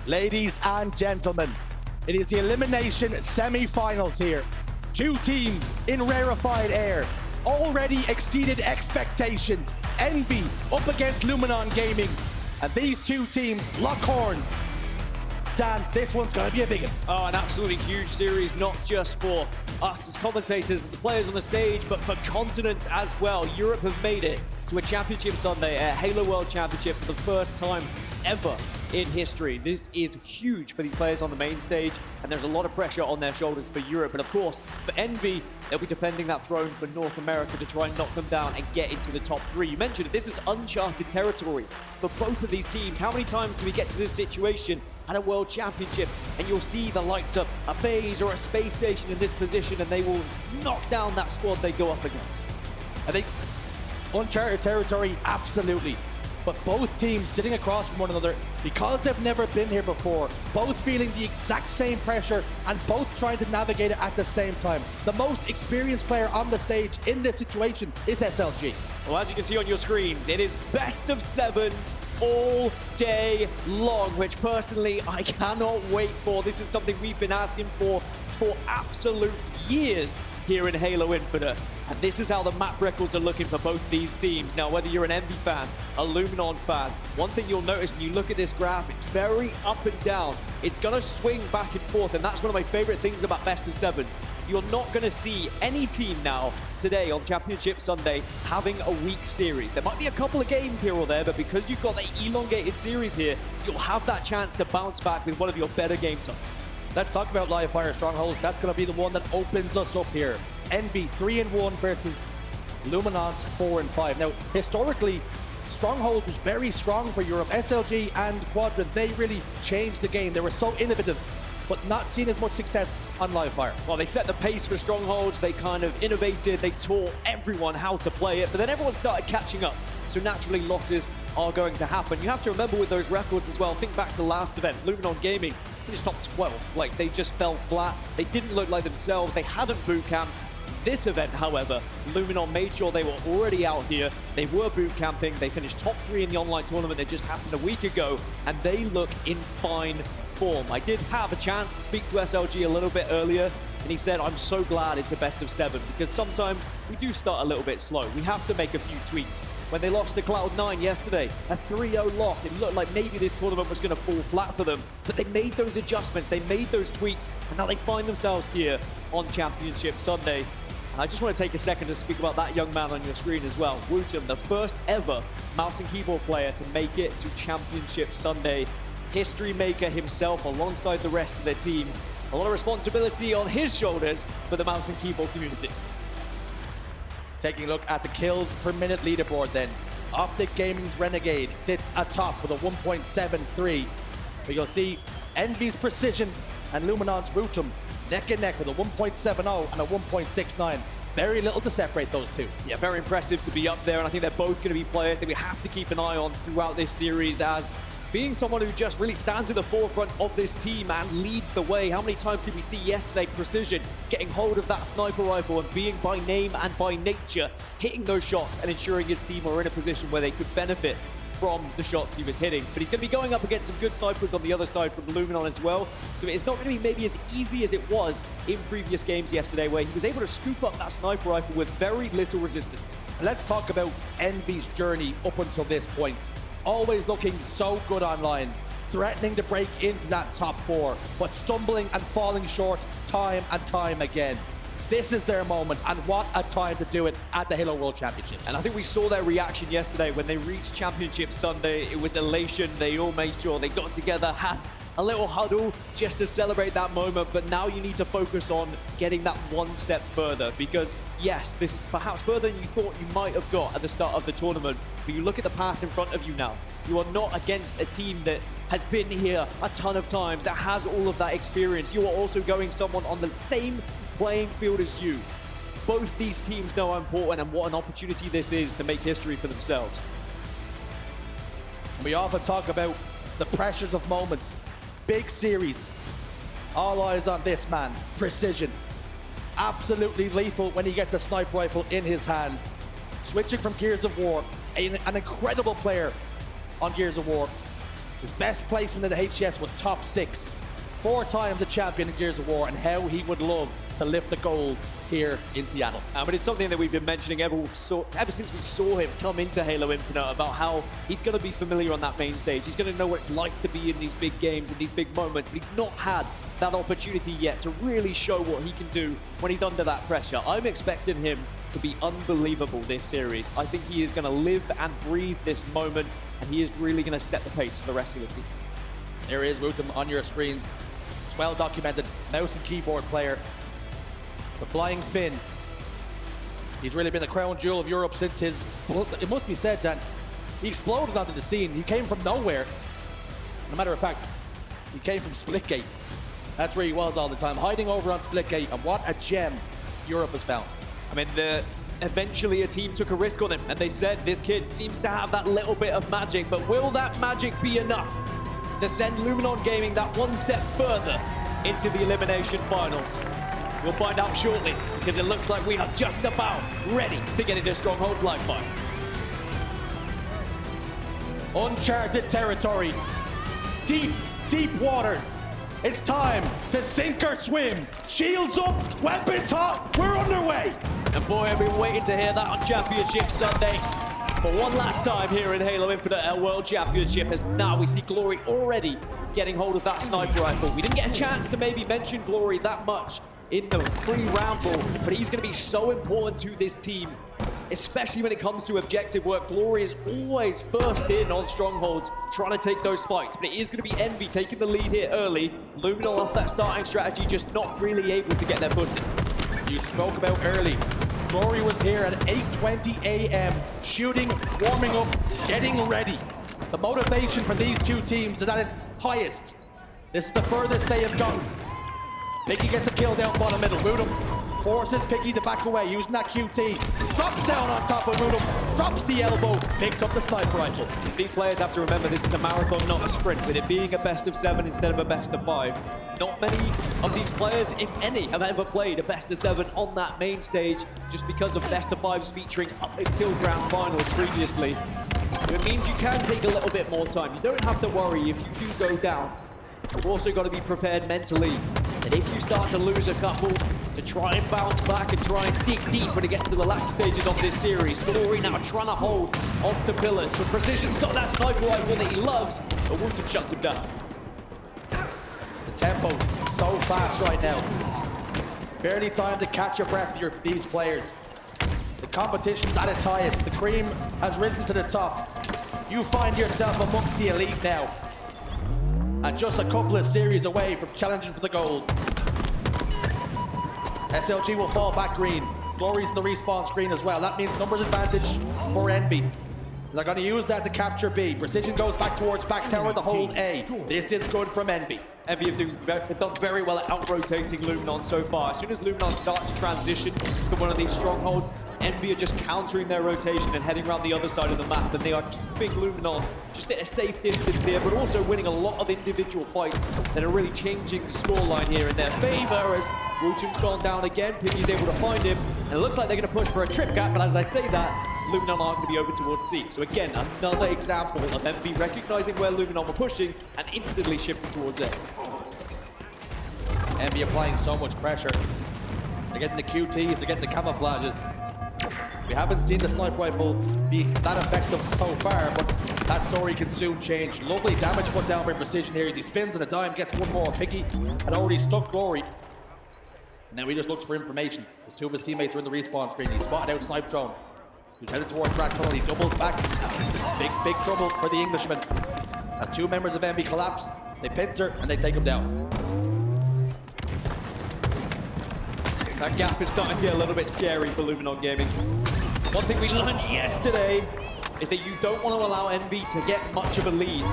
Ladies and gentlemen, it is the elimination semi-finals here. Two teams in rarefied air already exceeded expectations. Envy up against Luminon Gaming, and these two teams lock horns. Dan, this one's going to be a big one. Oh, an absolutely huge series, not just for us as commentators and the players on the stage, but for continents as well. Europe have made it to a championship Sunday, a Halo World Championship for the first time ever in history. This is huge for these players on the main stage, and there's a lot of pressure on their shoulders for Europe. And of course, for Envy, they'll be defending that throne for North America to try and knock them down and get into the top three. You mentioned it, this is uncharted territory for both of these teams. How many times do we get to this situation at a World Championship and you'll see the likes of a FaZe or a Space Station in this position and they will knock down that squad they go up against? I think uncharted territory, absolutely. But both teams sitting across from one another, because they've never been here before, both feeling the exact same pressure and both trying to navigate it at the same time. The most experienced player on the stage in this situation is SLG. Well, as you can see on your screens, it is best of sevens all day long, which personally I cannot wait for. This is something we've been asking for absolute years here in Halo Infinite. And this is how the map records are looking for both these teams. Now, whether you're an Envy fan, a Luminon fan, one thing you'll notice when you look at this graph, it's very up and down. It's going to swing back and forth, and that's one of my favorite things about best of sevens. You're not going to see any team now today on Championship Sunday having a weak series. There might be a couple of games here or there, but because you've got the elongated series here, you'll have that chance to bounce back with one of your better game types. Let's talk about live fire strongholds. That's going to be the one that opens us up here. Envy 3-1 versus Luminon's 4-5. Now, historically, Stronghold was very strong for Europe. SLG and Quadrant, they really changed the game. They were so innovative, but not seen as much success on live fire. Well, they set the pace for Strongholds. They kind of innovated. They taught everyone how to play it, but then everyone started catching up. So naturally, losses are going to happen. You have to remember with those records as well, think back to last event, Luminon Gaming finished top 12. Like, they just fell flat. They didn't look like themselves. They hadn't boot camped. This event, however, Luminon made sure they were already out here. They were boot camping. They finished top 3 in the online tournament that just happened a week ago, and they look in fine form. I did have a chance to speak to SLG a little bit earlier, and he said, I'm so glad it's a best of 7, because sometimes we do start a little bit slow. We have to make a few tweaks. When they lost to Cloud9 yesterday, a 3-0 loss, it looked like maybe this tournament was going to fall flat for them, but they made those adjustments, they made those tweaks, and now they find themselves here on Championship Sunday. And I just want to take a second to speak about that young man on your screen as well. WuTum, the first ever mouse and keyboard player to make it to Championship Sunday. History maker himself alongside the rest of their team. A lot of responsibility on his shoulders for the mouse and keyboard community. Taking a look at the kills per minute leaderboard then. Optic Gaming's Renegade sits atop with a 1.73. But you'll see Envy's Precision and Luminon's WuTum neck and neck with a 1.70 and a 1.69. Very little to separate those two. Yeah, very impressive to be up there, and I think they're both going to be players that we have to keep an eye on throughout this series, as being someone who just really stands in the forefront of this team and leads the way. How many times did we see yesterday Precision getting hold of that sniper rifle and being by name and by nature hitting those shots and ensuring his team were in a position where they could benefit from the shots he was hitting. But he's going to be going up against some good snipers on the other side from Luminon as well. So it's not going to be maybe as easy as it was in previous games yesterday, where he was able to scoop up that sniper rifle with very little resistance. Let's talk about Envy's journey up until this point. Always looking so good online, threatening to break into that top 4, but stumbling and falling short time and time again. This is their moment, and what a time to do it at the Halo World Championships. And I think we saw their reaction yesterday when they reached Championship Sunday. It was elation. They all made sure they got together, had a little huddle just to celebrate that moment. But now you need to focus on getting that one step further, because yes, this is perhaps further than you thought you might have got at the start of the tournament. But you look at the path in front of you now. You are not against a team that has been here a ton of times, that has all of that experience. You are also going someone on the same playing field as you. Both these teams know how important and what an opportunity this is to make history for themselves. We often talk about the pressures of moments. Big series. All eyes on this man. Precision. Absolutely lethal when he gets a sniper rifle in his hand. Switching from Gears of War. An incredible player on Gears of War. His best placement in the HCS was top 6. 4 times a champion in Gears of War, and how he would love to lift the gold here in Seattle. But it's something that we've been mentioning ever since we saw him come into Halo Infinite, about how he's going to be familiar on that main stage. He's going to know what it's like to be in these big games, in these big moments, but he's not had that opportunity yet to really show what he can do when he's under that pressure. I'm expecting him to be unbelievable this series. I think he is going to live and breathe this moment, and he is really going to set the pace for the rest of the team. There is WuTum on your screens. It's well documented, mouse and keyboard player. The Flying Finn. He's really been the crown jewel of Europe since his... It must be said that he exploded onto the scene. He came from nowhere. As a matter of fact, he came from Splitgate. That's where he was all the time, hiding over on Splitgate, and what a gem Europe has found. I mean, eventually a team took a risk on him, and they said this kid seems to have that little bit of magic, but will that magic be enough to send Luminon Gaming that one step further into the elimination finals? We'll find out shortly, because it looks like we are just about ready to get into Stronghold's live fire. Uncharted territory, deep, deep waters. It's time to sink or swim. Shields up, weapons hot, we're underway. And boy, I've been waiting to hear that on Championship Sunday. For one last time here in Halo Infinite, our World Championship, as now we see Glory already getting hold of that sniper rifle. We didn't get a chance to maybe mention Glory that much in the pre-round ball, but he's going to be so important to this team, especially when it comes to objective work. Glory is always first in on strongholds, trying to take those fights, but it is going to be Envy taking the lead here early. Luminon off that starting strategy, just not really able to get their footing. You spoke about early. Glory was here at 8:20 a.m., shooting, warming up, getting ready. The motivation for these two teams is at its highest. This is the furthest they have gotten. Piggy gets a kill down bottom middle. WuTum forces Piggy to back away, using that QT. Drops down on top of WuTum, drops the elbow, picks up the sniper rifle. These players have to remember this is a marathon, not a sprint, with it being a best of 7 instead of a best of 5. Not many of these players, if any, have ever played a best of 7 on that main stage, just because of best of 5s featuring up until grand finals previously. It means you can take a little bit more time. You don't have to worry if you do go down. You've also got to be prepared mentally that if you start to lose a couple, to try and bounce back and try and dig deep when it gets to the latter stages of this series. Glory now trying to hold onto pillars, but Precision's got that sniper rifle that he loves, but WuTum shuts him down. The tempo so fast right now. Barely time to catch your breath, these players. The competition's at its highest. The cream has risen to the top. You find yourself amongst the elite now, and just a couple of series away from challenging for the gold. SLG will fall back green. Glory's in the respawn screen as well. That means numbers advantage for Envy. They're going to use that to capture B. Precision goes back towards back tower to hold A. This is good from Envy. Envy have done very well at out-rotating Luminon so far. As soon as Luminon starts to transition to one of these strongholds, Envy are just countering their rotation and heading around the other side of the map, and they are keeping Luminon just at a safe distance here, but also winning a lot of individual fights that are really changing the scoreline here in their favor. As WuTum's gone down again, Piggy's able to find him, and it looks like they're going to push for a trip gap, but as I say that, Luminon aren't going to be over towards C. So again, another example of Envy recognizing where Luminon were pushing and instantly shifting towards A. Envy applying so much pressure. They're getting the QTs, they're getting the camouflages. We haven't seen the sniper rifle be that effective so far, but that story can soon change. Lovely damage put down by Precision here as he spins on a dime, gets one more. Piggy had already stuck Glory. Now he just looks for information. His two of his teammates are in the respawn screen. He spotted out Snipedrone, who's headed towards Crack Tunnel. He doubles back. Big trouble for the Englishman. As two members of Envy collapse, they pincer and they take him down. That gap is starting to get a little bit scary for Luminon Gaming. One thing we learned yesterday is that you don't want to allow Envy to get much of a lead.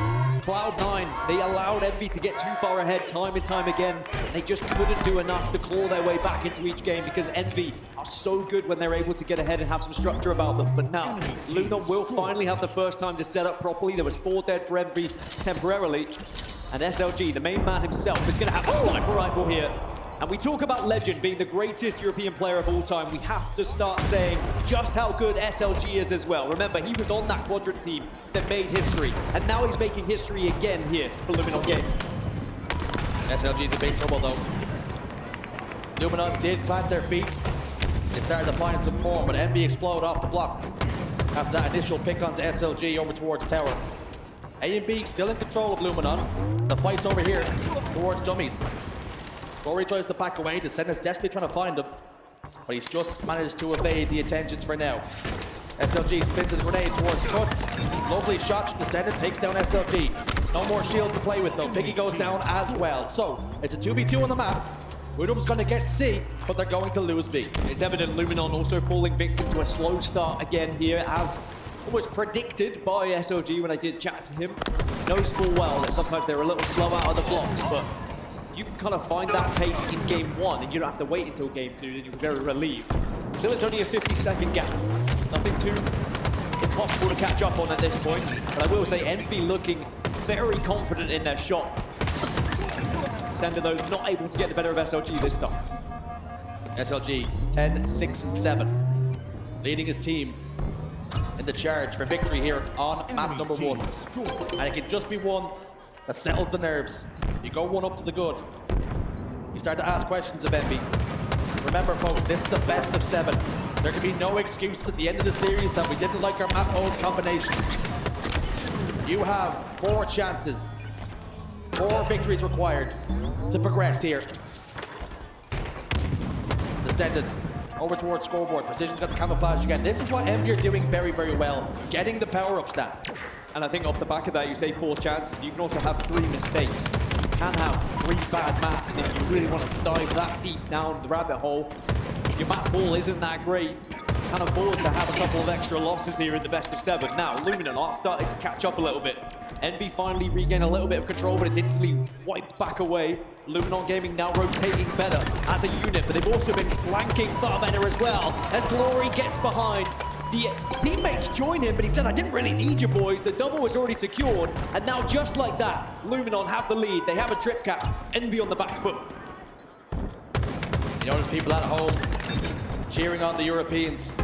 Cloud9, they allowed Envy to get too far ahead time and time again. They just couldn't do enough to claw their way back into each game because Envy are so good when they're able to get ahead and have some structure about them. But now, Luminon will finally have the first time to set up properly. There was 4 dead for Envy temporarily. And SLG, the main man himself, is going to have the sniper rifle here. And we talk about Legend being the greatest European player of all time. We have to start saying just how good SLG is as well. Remember, he was on that quadrant team that made history. And now he's making history again here for Luminon Gaming. SLG's in big trouble though. Luminon did plant their feet. They started to find some form, but Envy explode off the blocks after that initial pick onto SLG over towards tower. A and B still in control of Luminon. The fight's over here towards dummies. Glory tries to back away. Descendant's desperately trying to find him, but he's just managed to evade the attentions for now. SLG spins a grenade towards Cuts. Lovely shot. Descendant takes down SLG. No more shield to play with though. Piggy goes down as well. So it's a 2v2 on the map. WuTum's going to get C, but they're going to lose B. It's evident Luminon also falling victim to a slow start again here, as was predicted by SLG when I did chat to him. Knows full well that sometimes they're a little slow out of the blocks, but you can kind of find that pace in game 1 and you don't have to wait until game 2, then you're very relieved. Still, it's only a 50-second gap. It's nothing too impossible to catch up on at this point, but I will say Envy looking very confident in their shot. Sender, though, not able to get the better of SLG this time. SLG 10, 6, and 7, leading his team in the charge for victory here on map number 1. And it can just be one that settles the nerves. You go one up to the good. You start to ask questions of Envy. Remember, folks, this is a best of 7. There can be no excuse at the end of the series that we didn't like our map mode combinations. You have 4 chances, 4 victories required to progress here. Descendant over towards scoreboard. Precision's got the camouflage again. This is what Envy are doing very, very well. Getting the power-ups down. And I think off the back of that, you say 4 chances. You can also have 3 mistakes. You can have 3 bad maps if you really want to dive that deep down the rabbit hole. If your map ball isn't that great, you can afford to have a couple of extra losses here in the best of 7. Now, Luminon are starting to catch up a little bit. Envy finally regain a little bit of control, but it's instantly wiped back away. Luminon Gaming now rotating better as a unit, but they've also been flanking far better as well as Glory gets behind. The teammates join him, but he said, I didn't really need you boys. The double was already secured, and now just like that, Luminon have the lead. They have a trip cap. Envy on the back foot. You notice people at home cheering on the Europeans.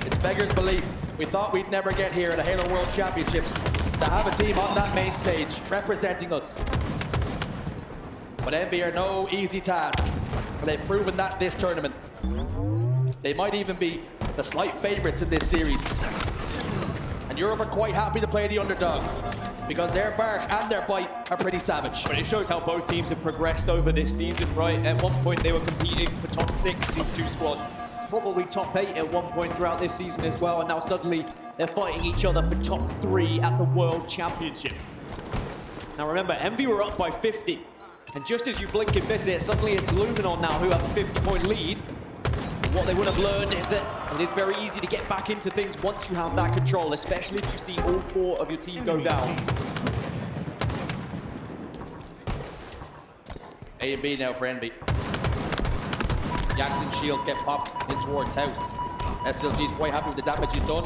It's beggars belief. We thought we'd never get here at the Halo World Championships to have a team on that main stage representing us. But Envy are no easy task, and they've proven that this tournament. They might even be the slight favorites in this series. And Europe are quite happy to play the underdog because their bark and their bite are pretty savage. But it shows how both teams have progressed over this season, right? At one point they were competing for top 6, these 2 squads. Probably top 8 at one point throughout this season as well, and now suddenly they're fighting each other for top 3 at the World Championship. Now remember, Envy were up by 50, and just as you blink and miss it, suddenly it's Luminon now who have a 50-point lead. What they would have learned is that it is very easy to get back into things once you have that control, especially if you see all 4 of your team go down. A and B now for Envy. Yakzn shields get popped in towards house. SLG's quite happy with the damage he's done.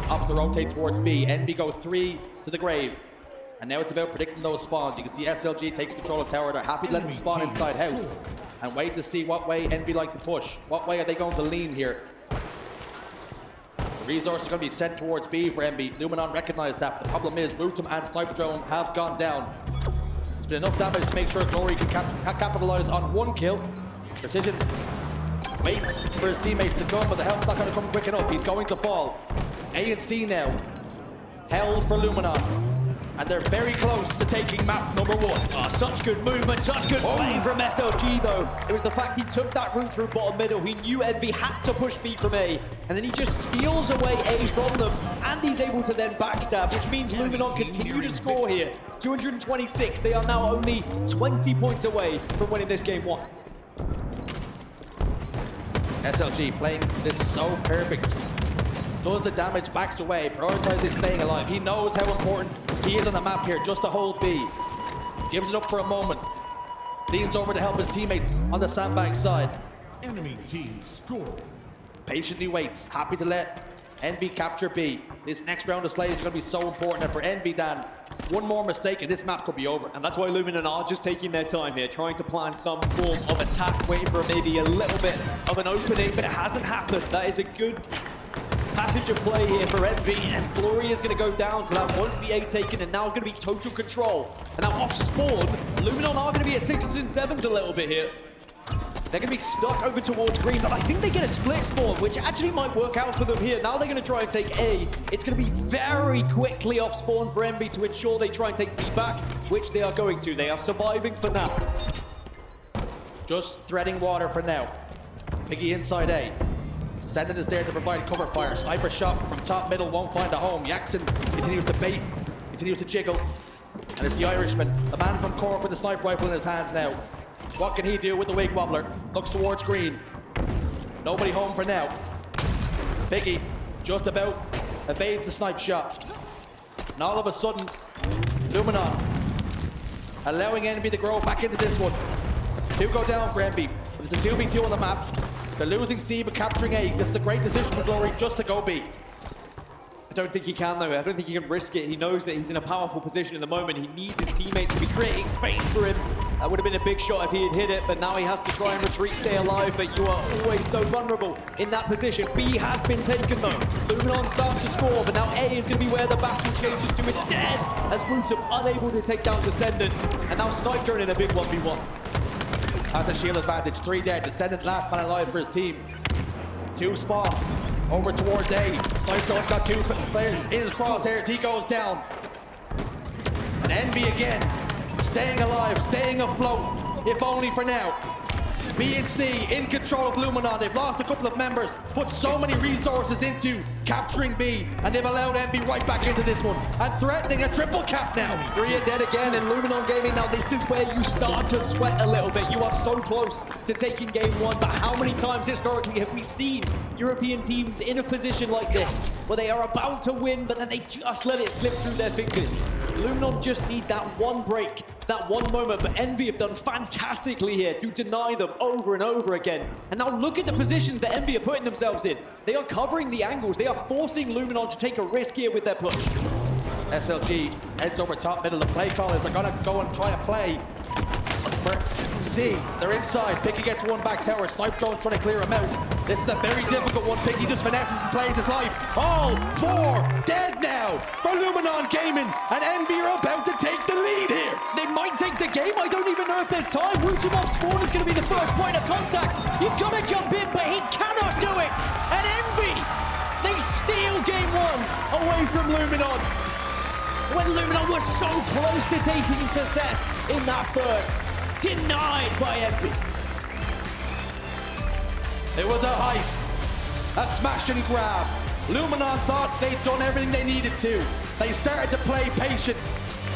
Opts to rotate towards B. Envy go 3 to the grave. And now it's about predicting those spawns. You can see SLG takes control of tower. They're happy to let them spawn inside house and wait to see what way Envy like to push. What way are they going to lean here? The resource is going to be sent towards B for Envy. Luminon recognize that. The problem is WuTum and Snipedrone have gone down. There's been enough damage to make sure Glory can capitalize on 1 kill. Precision waits for his teammates to come, but the help's not going to come quick enough. He's going to fall. A and C now held for Luminon, and they're very close to taking map number 1. Oh, such good movement, such good play from SLG though. It was the fact he took that route through bottom middle. He knew Envy had to push B from A, and then he just steals away A from them, and he's able to then backstab, which means Luminon continue to score here. 226, they are now only 20 points away from winning this game 1. SLG playing this so perfect. Does the damage, backs away, prioritizes staying alive. He knows how important he is on the map here just to hold B. Gives it up for a moment. Leans over to help his teammates on the sandbag side. Enemy team score. Patiently waits, happy to let Envy capture B. This next round of slaves is going to be so important. And for Envy, Dan, One more mistake and this map could be over. And that's why Luminon are just taking their time here, trying to plan some form of attack, waiting for maybe a little bit of an opening, but it hasn't happened. That is a good passage of play here for Envy, and Glory is going to go down, so that won't be A taken, and now going to be total control. And now off spawn, Luminon are going to be at 6s and 7s a little bit here. They're going to be stuck over towards green, but I think they get a split spawn, which actually might work out for them here. Now they're going to try and take A. It's going to be very quickly off spawn for Envy to ensure they try and take B back, which they are going to. They are surviving for now. Just threading water for now. Piggy inside A. Descendant is there to provide cover fire. Sniper shot from top middle, won't find a home. Yakzn continues to bait, continues to jiggle. And it's the Irishman, the man from Cork with the sniper rifle in his hands now. What can he do with the wig wobbler? Looks towards green. Nobody home for now. Piggy just about evades the snipe shot. And all of a sudden, Luminon allowing Envy to grow back into this one. 2 go down for Envy, but it's a 2v2 on the map. They're losing C but capturing A. This is a great decision for Glory just to go B. I don't think he can, though. I don't think he can risk it. He knows that he's in a powerful position at the moment. He needs his teammates to be creating space for him. That would have been a big shot if he had hit it, but now he has to try and retreat, stay alive, but you are always so vulnerable in that position. B has been taken, though. Luminon starts to score, but now A is going to be where the battle changes to instead, as WuTum unable to take down Descendant, and now Snipedrone in a big 1v1. Has a shield advantage, 3 dead. Descendant last man alive for his team. 2 spawn. Over towards A. Snipedrone got 2 players in his crosshairs. He goes down. And Envy again, staying alive, staying afloat, if only for now. B and C in control of Luminon. They've lost a couple of members, put so many resources into capturing B, and they've allowed Envy right back into this one, and threatening a triple cap now. 3 are dead again, and Luminon Gaming, now this is where you start to sweat a little bit. You are so close to taking game 1, but how many times historically have we seen European teams in a position like this, where they are about to win, but then they just let it slip through their fingers? Luminon just need that one break, that one moment, but Envy have done fantastically here to deny them over and over again. And now look at the positions that Envy are putting themselves in. They are covering the angles. They are forcing Luminon to take a risk here with their push. SLG heads over top middle. The play call is they're gonna go and try a play for C. They're inside. Piggy gets one back tower. Snipedrone trying to clear him out. This is a very difficult one. Piggy just finesses and plays his life. All 4 dead now for Luminon Gaming, and Envy are about to take the lead here. They might take the game. I don't even know if there's time. WuTum off spawn is going to be the first point of contact. You've got to jump in, but he cannot do it. And Envy, they steal game 1 away from Luminon, when Luminon was so close to taking success in that first. Denied by Envy. It was a heist, a smash and grab. Luminon thought they'd done everything they needed to. They started to play patient,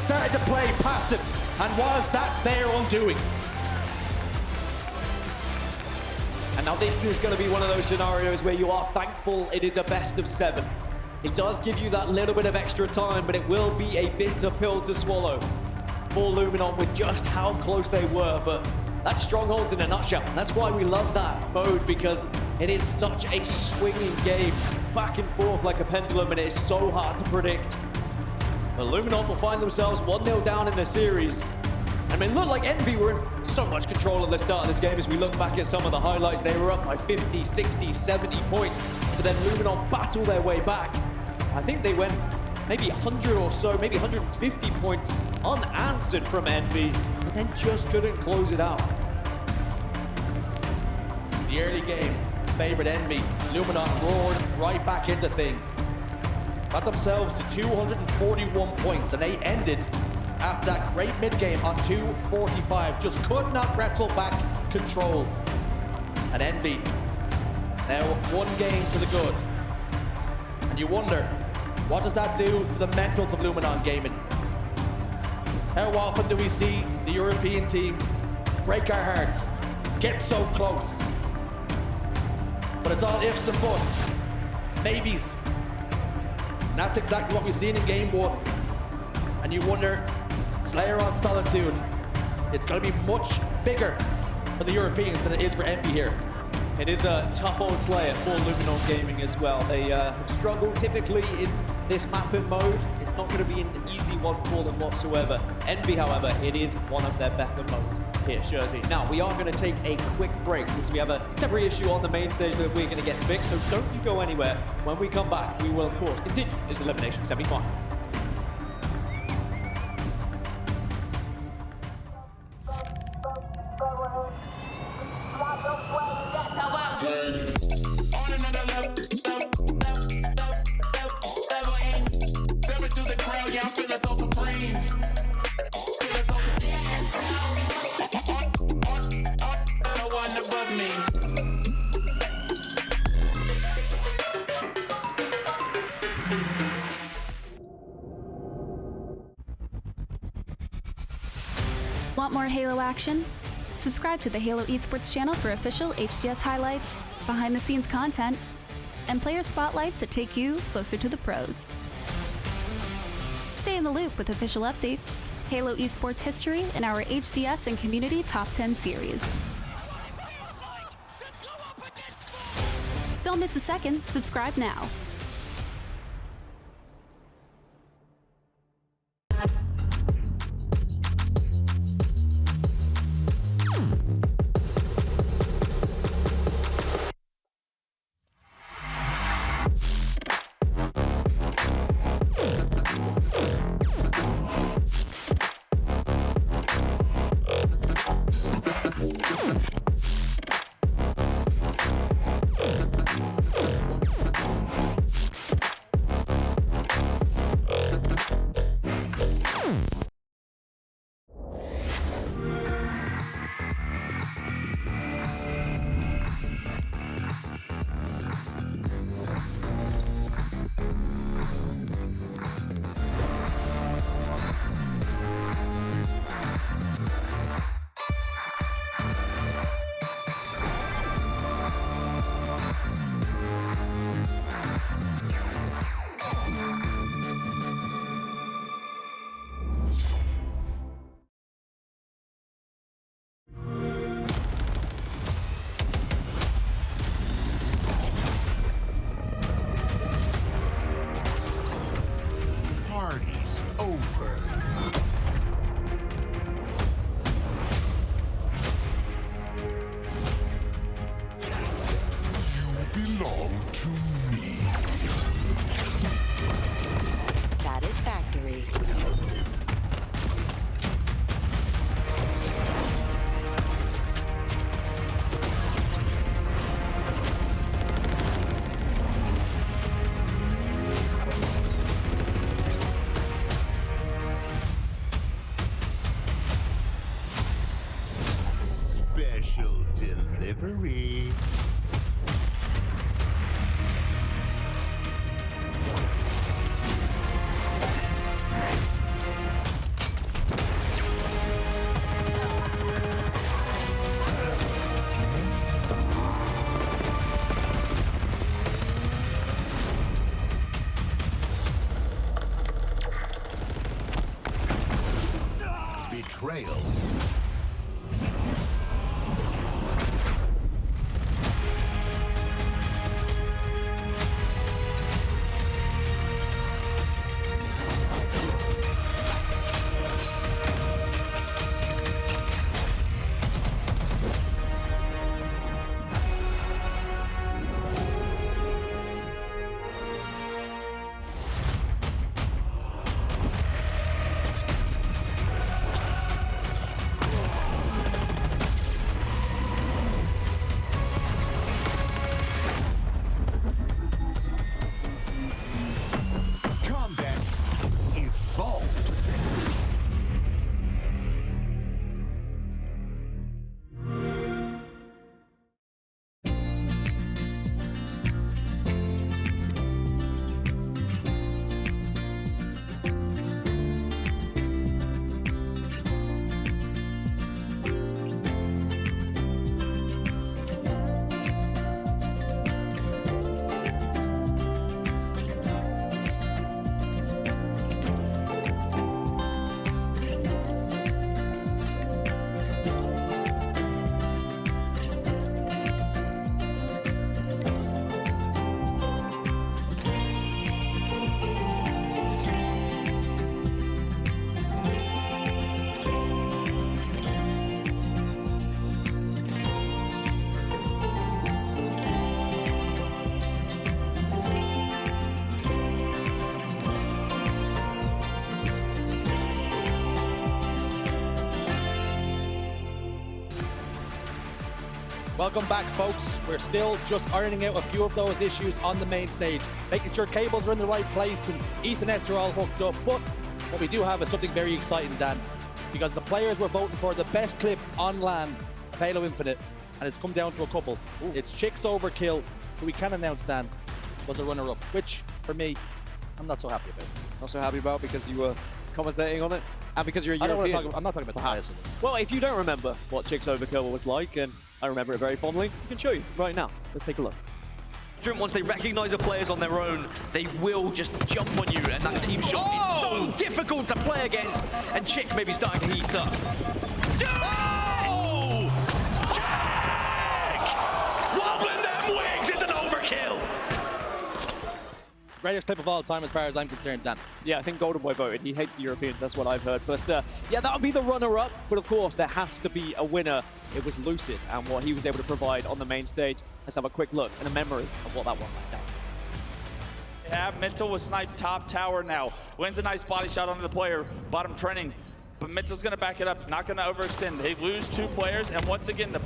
started to play passive, and was that their undoing? And now this is going to be one of those scenarios where you are thankful it is a best of 7. It does give you that little bit of extra time, but it will be a bitter pill to swallow for Luminon with just how close they were. But that's Strongholds in a nutshell. That's why we love that mode, because it is such a swinging game, back and forth like a pendulum, and it is so hard to predict. But Luminon will find themselves 1-0 down in the series. I mean, look, like Envy were in so much control at the start of this game. As we look back at some of the highlights, they were up by 50, 60, 70 points. But then Luminon battled their way back. I think they went maybe 100 or so, maybe 150 points unanswered from Envy, but then just couldn't close it out. The early game favored Envy. Luminon roared right back into things. Got themselves to 241 points, and they ended after that great mid-game on 245. Just could not wrestle back control. And Envy now 1 game to the good. And you wonder, what does that do for the mentals of Luminon Gaming? How often do we see the European teams break our hearts, get so close? But it's all ifs and buts, maybes. And that's exactly what we've seen in game 1. And you wonder, Slayer on Solitude, it's going to be much bigger for the Europeans than it is for Envy here. It is a tough old Slayer for Luminon Gaming as well. They have struggled typically in this mapping mode is not going to be an easy one for them whatsoever. Envy, however, it is one of their better modes here, Jersey. Now, we are going to take a quick break because we have a temporary issue on the main stage that we're going to get fixed, so don't you go anywhere. When we come back, we will, of course, continue this elimination semi-final. Want more Halo action? Subscribe to the Halo Esports channel for official HCS highlights, behind-the-scenes content, and player spotlights that take you closer to the pros. Stay in the loop with official updates, Halo Esports history, and our HCS and community top 10 series. Don't miss a second. Subscribe now. Party's over. You belong to me. Satisfactory. Special delivery. Betrayal. Welcome back, folks. We're still just ironing out a few of those issues on the main stage, making sure cables are in the right place and Ethernets are all hooked up. But what we do have is something very exciting, Dan, because the players were voting for the best clip on LAN of Halo Infinite, and it's come down to a couple. Ooh. It's Chicks Overkill, who we can announce, Dan, was a runner-up, which, for me, I'm not so happy about. Not so happy about because you were commentating on it? And because you're a European? I'm not talking about the bias. Well, if you don't remember what Chicks Overkill was like, and I remember it very fondly, I can show you right now. Let's take a look. Once they recognize the players on their own, they will just jump on you, and that team shot is so difficult to play against, and Chick may be starting to heat up. Oh! Jack! Wobbling them wigs, it's an overkill! Greatest clip of all time as far as I'm concerned, Dan. Yeah, I think Golden Boy voted. He hates the Europeans, that's what I've heard. But yeah, that'll be the runner-up. But of course, there has to be a winner. It was Lucid and what he was able to provide on the main stage. Let's have a quick look and a memory of what that one like. Yeah, Mental was sniped top tower now. Wins a nice body shot onto the player, bottom trending. But Mental's going to back it up, not going to overextend. They lose 2 players, and once again, the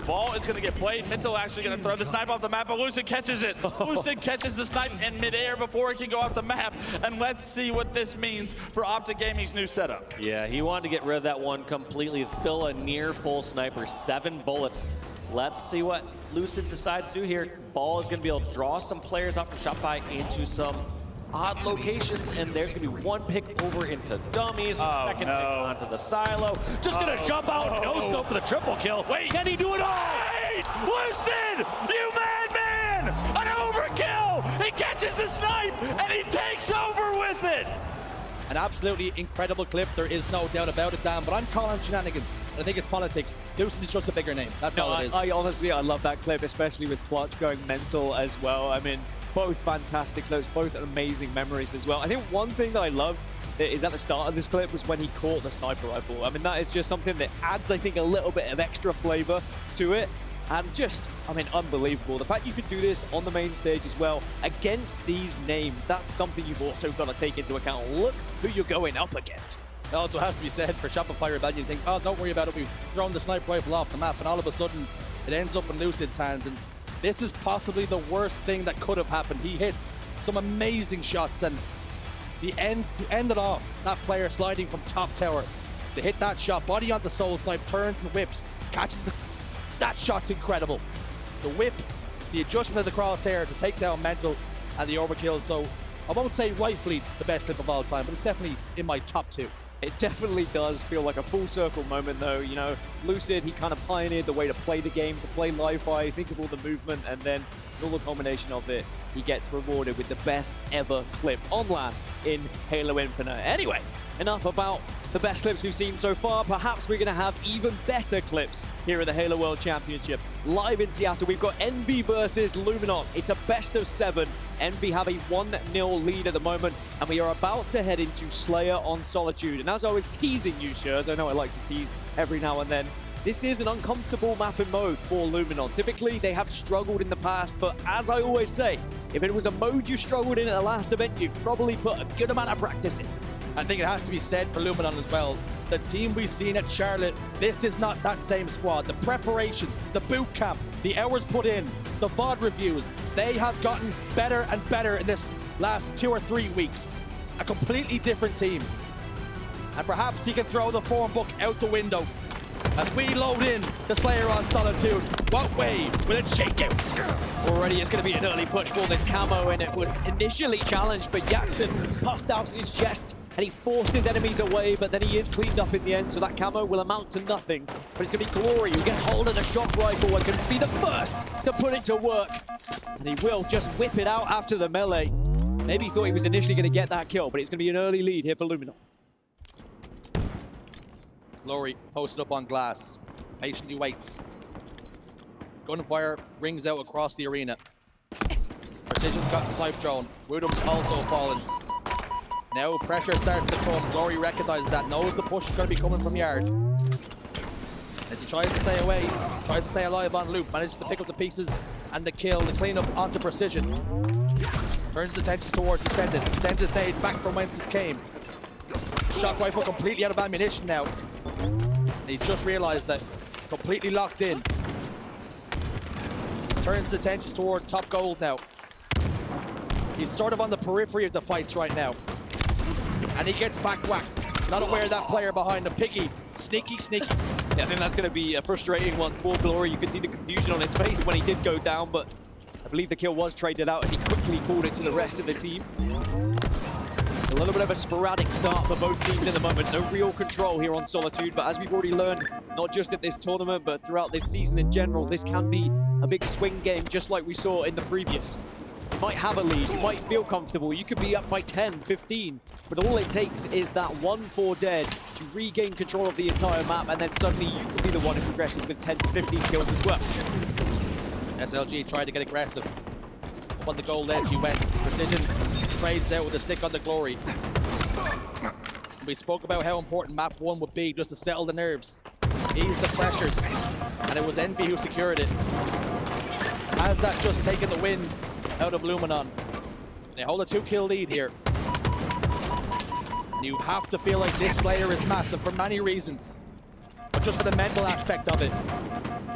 ball is going to get played. Mental actually going to throw the snipe off the map, but Lucid catches it. Lucid catches the snipe in midair before it can go off the map. And let's see what this means for Optic Gaming's new setup. Yeah, he wanted to get rid of that one completely. It's still a near full sniper, 7 bullets. Let's see what Lucid decides to do here. Ball is going to be able to draw some players off from ShopBuy into some odd locations, and there's going to be one pick over into dummies, second pick onto the silo. Just going to jump out, no scope for the triple kill. Wait, can he do it all? Wait! Lucid! You madman! An overkill! He catches the snipe, and he takes over with it! An absolutely incredible clip, there is no doubt about it, Dan, but I'm calling shenanigans. I think it's politics. Lucid is just a bigger name. That's all it is. I honestly, I love that clip, especially with Clutch going mental as well. I mean, both fantastic clips, both amazing memories as well. I think one thing that I loved is at the start of this clip was when he caught the sniper rifle. I mean, that is just something that adds, I think, a little bit of extra flavor to it. And just, I mean, unbelievable. The fact you could do this on the main stage as well against these names, that's something you've also got to take into account. Look who you're going up against. It also has to be said for Shopify Rebellion, you think, oh, don't worry about it, we've thrown the sniper rifle off the map, and all of a sudden it ends up in Lucid's hands. And this is possibly the worst thing that could have happened. He hits some amazing shots, and to end it off, that player sliding from top tower to hit that shot, body onto soul snipe, turns and whips, catches that shot's incredible. The whip, the adjustment of the crosshair to take down Mental, and the overkill. So I won't say rightfully the best clip of all time, but it's definitely in my top 2. It definitely does feel like a full circle moment though. You know, Lucid, he kind of pioneered the way to play the game, to play Li-Fi, think of all the movement, and then all the combination of it, he gets rewarded with the best ever clip on LAN in Halo Infinite. Anyway, enough about the best clips we've seen so far. Perhaps we're going to have even better clips here at the Halo World Championship. Live in Seattle, we've got Envy versus Luminon. It's a best of 7. Envy have a 1-0 lead at the moment, and we are about to head into Slayer on Solitude. And as I was teasing you, Shurs, I know I like to tease every now and then, this is an uncomfortable mapping mode for Luminon. Typically, they have struggled in the past, but as I always say, if it was a mode you struggled in at the last event, you've probably put a good amount of practice in. I think it has to be said for Luminon as well. The team we've seen at Charlotte, this is not that same squad. The preparation, the boot camp, the hours put in, the VOD reviews, they have gotten better and better in this last 2 or 3 weeks. A completely different team. And perhaps you can throw the form book out the window as we load in the Slayer on Solitude. What way will it shake out? Already it's going to be an early push for this camo, and it was initially challenged, but Yakzn puffed out his chest and he forced his enemies away, but then he is cleaned up in the end, so that camo will amount to nothing. But it's going to be Glory who gets hold of the shock rifle and can be the first to put it to work. And he will just whip it out after the melee. Maybe he thought he was initially going to get that kill, but it's going to be an early lead here for Luminon. Glory posted up on glass, patiently waits. Gunfire rings out across the arena. Precision's got the Snipedrone. WuTum's also fallen. Now pressure starts to come. Glory recognizes that, knows the push is going to be coming from yard. As he tries to stay away, tries to stay alive on loop, manages to pick up the pieces and the kill, the cleanup onto Precision. Turns attention towards Descendant, sends his nade back from whence it came. Shock rifle completely out of ammunition now. He just realized that, completely locked in. turns his attention toward top gold now. He's sort of on the periphery of the fights right now. And he gets back whacked. Not aware of that player behind him. Piggy, sneaky. Yeah, I think that's going to be a frustrating one for Glory. You could see the confusion on his face when he did go down, but I believe the kill was traded out as he quickly called it to the rest of the team. It's a little bit of a sporadic start for both teams in the moment. No real control here on Solitude, but as we've already learned, not just at this tournament, but throughout this season in general, this can be a big swing game, just like we saw in the previous. You might have a lead, you might feel comfortable, you could be up by 10, 15, but all it takes is that 1-4 dead to regain control of the entire map, and then suddenly you could be the one who progresses with 10 to 15 kills as well. SLG tried to get aggressive. Up on the goal ledge he went. Precision trades out with a stick on the Glory. We spoke about how important map 1 would be just to settle the nerves, ease the pressures, and it was Envy who secured it. Has that just taken the wind out of Luminon? They hold a 2-kill lead here. And you have to feel like this Slayer is massive for many reasons, but just for the mental aspect of it.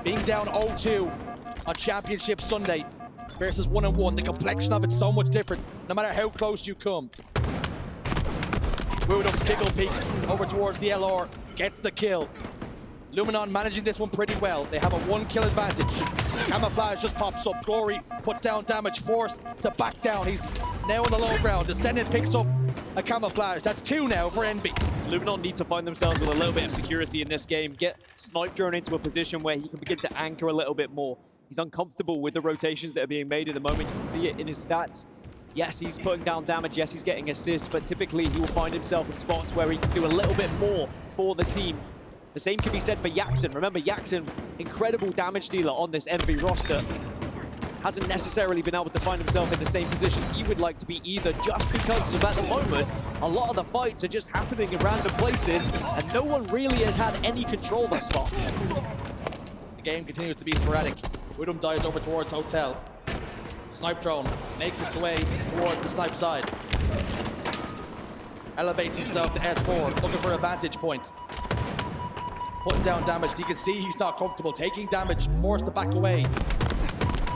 Being down 0-2 on Championship Sunday versus 1-1, the complexion of it's so much different, no matter how close you come. WuTum jiggle peeks over towards the LR, gets the kill. Luminon managing this one pretty well. They have a 1-kill advantage. Camouflage just pops up. Glory puts down damage, forced to back down. He's now on the low ground. Descendant picks up a camouflage. That's 2 now for Envy. Luminon need to find themselves with a little bit of security in this game. Get Snipedrone into a position where he can begin to anchor a little bit more. He's uncomfortable with the rotations that are being made at the moment. You can see it in his stats. Yes, he's putting down damage. Yes, he's getting assists, but typically he will find himself in spots where he can do a little bit more for the team. The same can be said for Yakzn. Remember, Yakzn, incredible damage dealer on this Envy roster, hasn't necessarily been able to find himself in the same positions he would like to be either, just because of, at the moment, a lot of the fights are just happening in random places, and no one really has had any control thus far. The game continues to be sporadic. WuTum dives over towards Hotel. Snipedrone makes his way towards the snipe side. Elevates himself to S4, looking for a vantage point. Putting down damage. You can see he's not comfortable. Taking damage, forced to back away.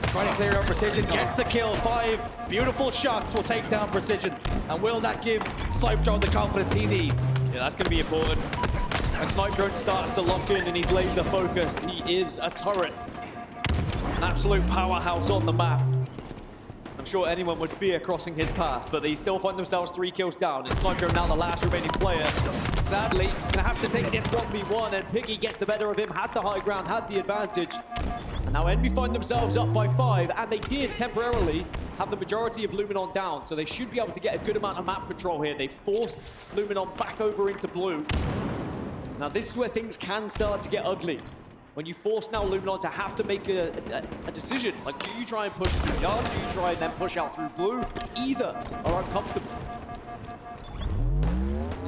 Trying to clear out Precision, gets the kill. 5 beautiful shots will take down Precision. And will that give Snipedrone the confidence he needs? Yeah, that's going to be important. As Snipedrone starts to lock in and he's laser focused, he is a turret. An absolute powerhouse on the map. I'm sure anyone would fear crossing his path, but they still find themselves 3 kills down. And Snipedrone now the last remaining player. Sadly, he's going to have to take this 1v1, and Piggy gets the better of him, had the high ground, had the advantage. And now Envy find themselves up by 5, and they did temporarily have the majority of Luminon down, so they should be able to get a good amount of map control here. They forced Luminon back over into blue. Now this is where things can start to get ugly. When you force now Luminon to have to make a decision, like do you try and push through yard, do you try and then push out through blue? Either are uncomfortable.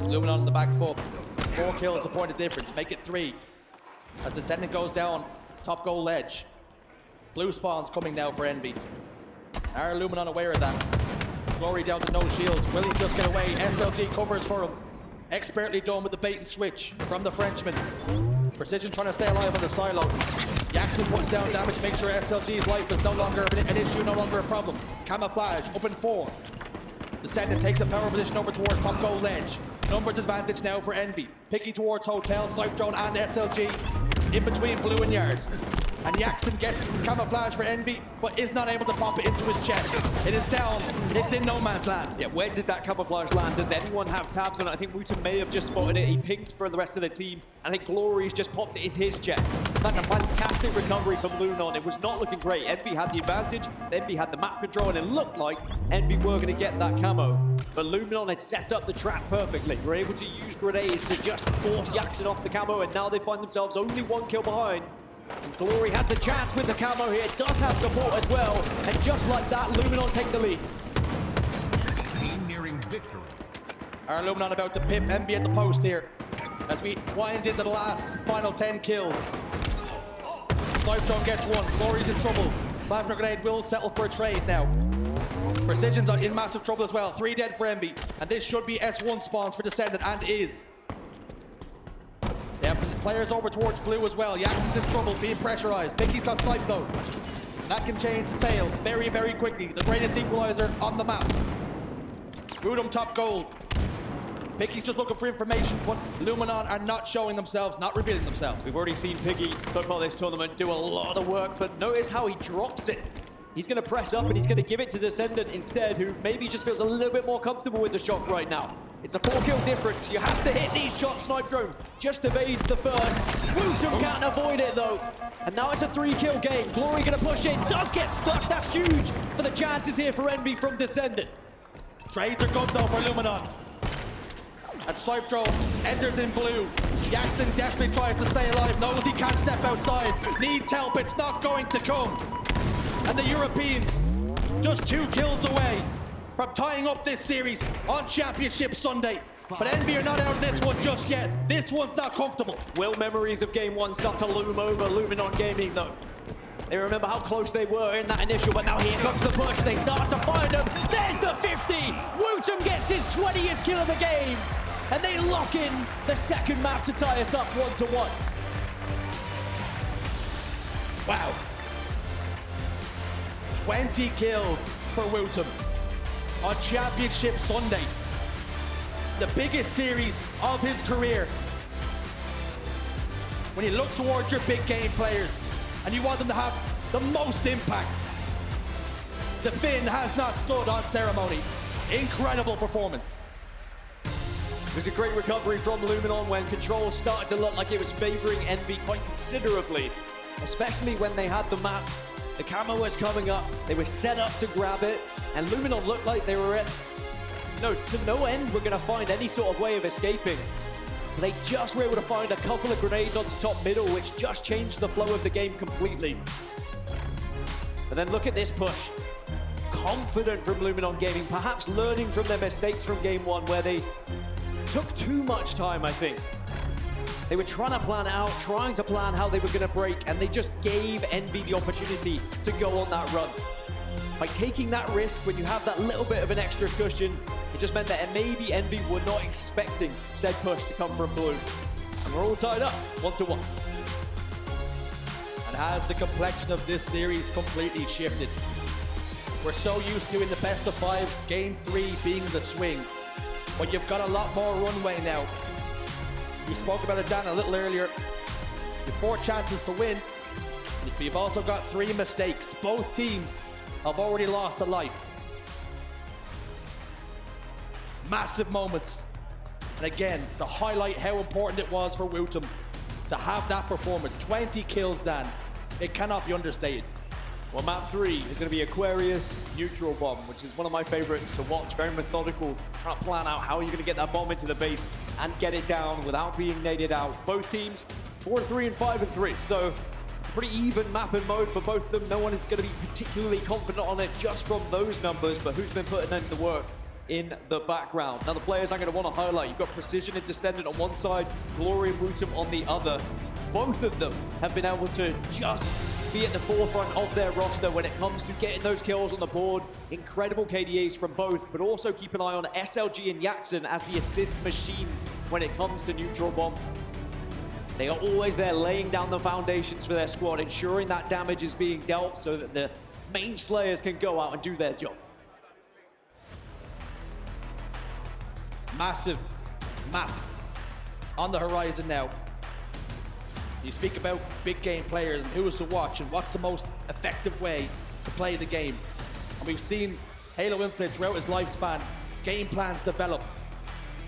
Luminon in the back foot. 4 kills, the point of difference. Make it 3. As Descendant goes down, top goal ledge. Blue spawns coming now for Envy. Are Luminon aware of that? Glory down to no shields. Will he just get away? SLG covers for him. Expertly done with the bait and switch from the Frenchman. Precision trying to stay alive on the silo. Yakzn putting down damage, make sure SLG's life is no longer an issue, no longer a problem. Camouflage, up in 4. Descendant takes a power position over towards top goal ledge. Numbers advantage now for Envy. Piggy towards Hotel, Snipedrone and SLG in between blue and yard. And Yakzn gets camouflage for Envy, but is not able to pop it into his chest. It is down, it's in no man's land. Yeah, where did that camouflage land? Does anyone have tabs on it? I think WuTum may have just spotted it. He pinged for the rest of the team. I think Glory's just popped it into his chest. That's a fantastic recovery from Luminon. It was not looking great. Envy had the advantage, Envy had the map control, and it looked like Envy were going to get that camo. But Luminon had set up the trap perfectly. We're able to use grenades to just force Yakzn off the camo, and now they find themselves only 1 kill behind. And Glory has the chance with the camo here, does have support as well, and just like that, Luminon take the lead. Team nearing victory. Our Luminon about to pip Envy at the post here, as we wind into the last final 10 kills. Snipedrone gets 1, Glory's in trouble. Plasma Grenade will settle for a trade now. Precision's in massive trouble as well, 3 dead for Envy, and this should be S1 spawns for Descendant, and is. They have players over towards blue as well. Yakz's in trouble, being pressurized. Piggy's got sniped though. That can change the tail very, very quickly. The greatest equalizer on the map. WuTum top gold. Piggy's just looking for information, but Luminon are not showing themselves, not revealing themselves. We've already seen Piggy so far this tournament do a lot of work, but notice how he drops it. He's going to press up and he's going to give it to DSCENDANT instead, who maybe just feels a little bit more comfortable with the shot right now. It's a 4-kill difference. You have to hit these shots. Snipedrone just evades the first. WuTum can't avoid it though. And now it's a 3-kill game. Glory going to push in. Does get stuck. That's huge for the chances here for Envy from DSCENDANT. Trades are good though for Luminon. And Snipedrone enters in blue. Yakzn desperately tries to stay alive, knows he can't step outside, needs help, it's not going to come. And the Europeans just 2 kills away from tying up this series on Championship Sunday. But Envy are not out of this one just yet. This one's not comfortable. Will memories of game 1 start to loom over Luminon Gaming though? They remember how close they were in that initial, but now here comes the push. They start to find him. There's the 50. WuTum gets his 20th kill of the game. And they lock in the second map to tie us up 1-1. Wow. 20 kills for WuTum on Championship Sunday. The biggest series of his career. When you look towards your big game players and you want them to have the most impact, the Finn has not stood on ceremony. Incredible performance. It was a great recovery from Luminon when control started to look like it was favoring Envy quite considerably, especially when they had the map. The camo was coming up, they were set up to grab it, and Luminon looked like they were to no end were going to find any sort of way of escaping. They just were able to find a couple of grenades onto top middle, which just changed the flow of the game completely. And then look at this push. Confident from Luminon Gaming, perhaps learning from their mistakes from game 1 where they took too much time, I think. They were trying to plan it out, trying to plan how they were going to break, and they just gave Envy the opportunity to go on that run. By taking that risk, when you have that little bit of an extra cushion, it just meant that maybe Envy were not expecting said push to come from blue. And we're all tied up, 1-1. And has the complexion of this series completely shifted. We're so used to in the best of 5s, game 3 being the swing. But you've got a lot more runway now. You spoke about it, Dan, a little earlier. You've 4 chances to win. You've also got 3 mistakes. Both teams have already lost a life. Massive moments. And again, to highlight how important it was for WuTum to have that performance. 20 kills, Dan. It cannot be understated. Well, map 3 is going to be Aquarius Neutral Bomb, which is one of my favorites to watch. Very methodical, trying to plan out how you're going to get that bomb into the base and get it down without being naded out. Both teams 4-3 and 5-3, so it's a pretty even map and mode for both of them. No one is going to be particularly confident on it just from those numbers, but who's been putting in the work in the background. Now the players I'm going to want to highlight, you've got Precision and DSCENDANT on one side, Glory and WuTum on the other. Both of them have been able to just be at the forefront of their roster when it comes to getting those kills on the board. Incredible KDAs from both, but also keep an eye on SLG and Yakzn as the assist machines when it comes to Neutral Bomb. They are always there laying down the foundations for their squad, ensuring that damage is being dealt so that the main slayers can go out and do their job. Massive map on the horizon now. You speak about big game players and who is to watch and what's the most effective way to play the game. And we've seen Halo Infinite throughout his lifespan, game plans develop.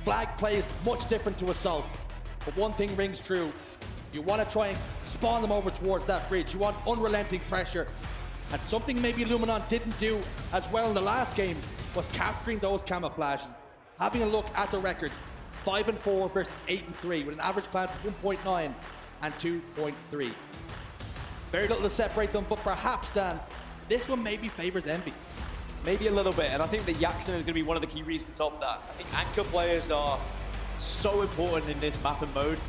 Flag play is much different to Assault, but one thing rings true. You want to try and spawn them over towards that fridge. You want unrelenting pressure. And something maybe Luminon didn't do as well in the last game was capturing those camouflages. Having a look at the record, 5-4 versus 8-3 with an average plans of 1.9 and 2.3. Very little to separate them, but perhaps, Dan, this one maybe favors Envy. Maybe a little bit, and I think that Yakzn is going to be one of the key reasons of that. I think anchor players are so important in this map and mode,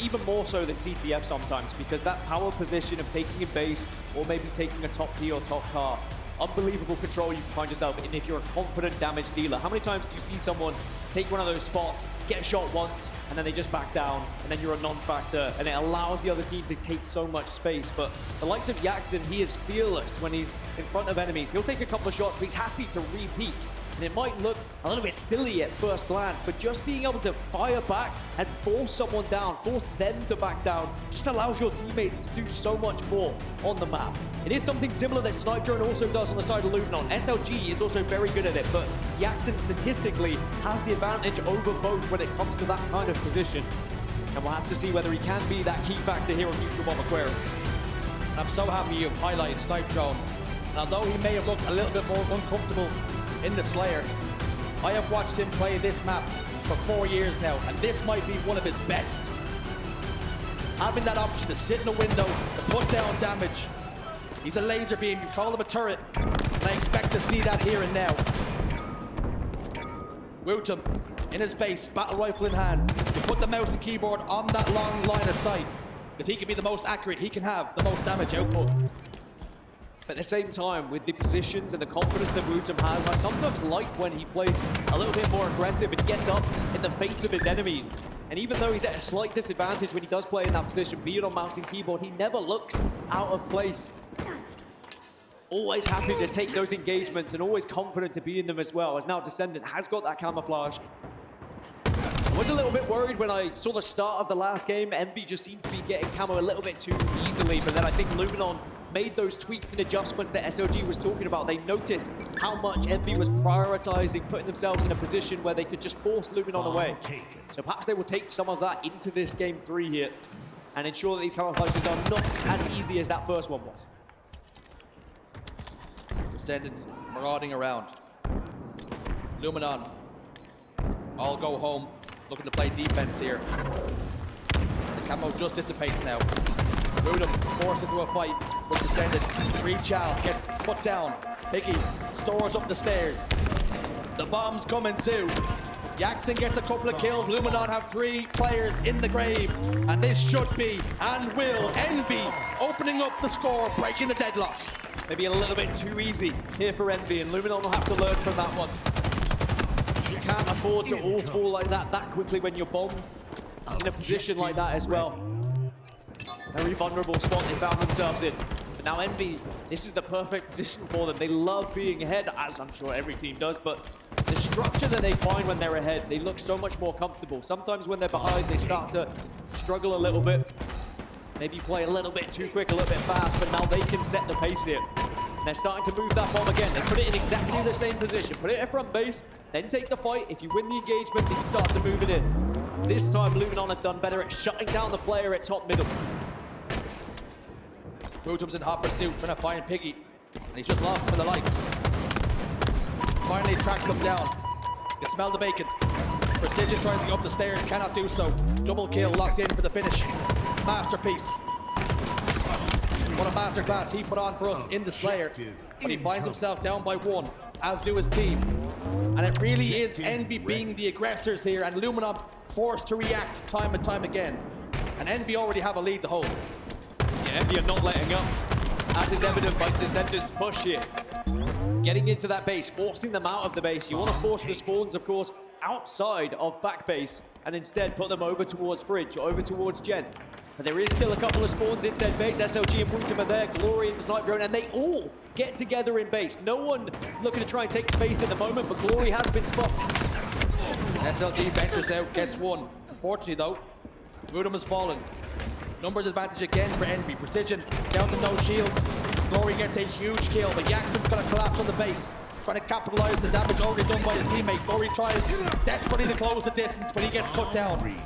even more so than CTF sometimes, because that power position of taking a base or maybe taking a top P or top car unbelievable control you can find yourself in if you're a confident damage dealer. How many times do you see someone take one of those spots, get shot once, and then they just back down, and then you're a non-factor, and it allows the other team to take so much space. But the likes of Yakzn, he is fearless when he's in front of enemies. He'll take a couple of shots, but he's happy to repeat. And it might look a little bit silly at first glance, but just being able to fire back and force someone down, force them to back down, just allows your teammates to do so much more on the map. It is something similar that Snipedrone also does on the side of Luminon. SLG is also very good at it, but Yakzn statistically has the advantage over both when it comes to that kind of position. And we'll have to see whether he can be that key factor here on Neutral Bomb Aquarius. And I'm so happy you've highlighted Snipedrone. And although he may have looked a little bit more uncomfortable in the Slayer, I have watched him play this map for 4 years now, and this might be one of his best. Having that option to sit in a window, to put down damage. He's a laser beam, you call him a turret, and I expect to see that here and now. WuTum, in his base, battle rifle in hands. You put the mouse and keyboard on that long line of sight, because he can be the most accurate, he can have the most damage output. But at the same time, with the positions and the confidence that WuTum has, I sometimes like when he plays a little bit more aggressive and gets up in the face of his enemies. And even though he's at a slight disadvantage when he does play in that position, be it on mouse and keyboard, he never looks out of place. Always happy to take those engagements and always confident to be in them as well, as now DSCENDANT has got that camouflage. I was a little bit worried when I saw the start of the last game. Envy just seemed to be getting camo a little bit too easily, but then I think Luminon made those tweaks and adjustments that SLG was talking about. They noticed how much Envy was prioritizing, putting themselves in a position where they could just force Luminon away. So perhaps they will take some of that into this game 3 here and ensure that these camouflages are not as easy as that first one was. DSCENDANT marauding around. Luminon all go home, looking to play defense here. The camo just dissipates now. WuTum forced into a fight with DSCENDANT. 3 Childs gets put down. Piggy soars up the stairs. The bomb's coming too. Yakzn gets a couple of kills. Luminon have 3 players in the grave. And this should be, and will, Envy opening up the score, breaking the deadlock. Maybe a little bit too easy here for Envy, and Luminon will have to learn from that one. You can't afford to all fall like that quickly when your bomb is in a position like that as well. Very vulnerable spot they found themselves in. But now Envy, this is the perfect position for them. They love being ahead, as I'm sure every team does, but the structure that they find when they're ahead, they look so much more comfortable. Sometimes when they're behind, they start to struggle a little bit. Maybe play a little bit too quick, a little bit fast, but now they can set the pace here. And they're starting to move that bomb again. They put it in exactly the same position. Put it at front base, then take the fight. If you win the engagement, then you start to move it in. This time, Luminon have done better at shutting down the player at top middle. WuTum's in hot pursuit, trying to find Piggy. And he's just lost him in the lights. Finally tracks them down. You smell the bacon. Precision tries to go up the stairs, cannot do so. Double kill locked in for the finish. Masterpiece. What a masterclass he put on for us in the Slayer. But he finds himself down by 1, as do his team. And it really is Envy being the aggressors here, and Luminon forced to react time and time again. And Envy already have a lead to hold. Yeah, Envy are not letting up, as is evident by DSCENDANT's push here. Getting into that base, forcing them out of the base. You want to force the spawns, of course, outside of back base, and instead put them over towards Fridge, over towards Gen. But there is still a couple of spawns inside base. SLG and WuTum are there, Glory and Snipedrone, and they all get together in base. No one looking to try and take space at the moment, but Glory has been spotted. SLG ventures out, gets 1. Unfortunately though, WuTum has fallen. Numbers advantage again for Envy. Precision down to no shields. Glory gets a huge kill, but Yakz's going to collapse on the base, trying to capitalize the damage already done by his teammate. Glory tries desperately to close the distance, but he gets cut down.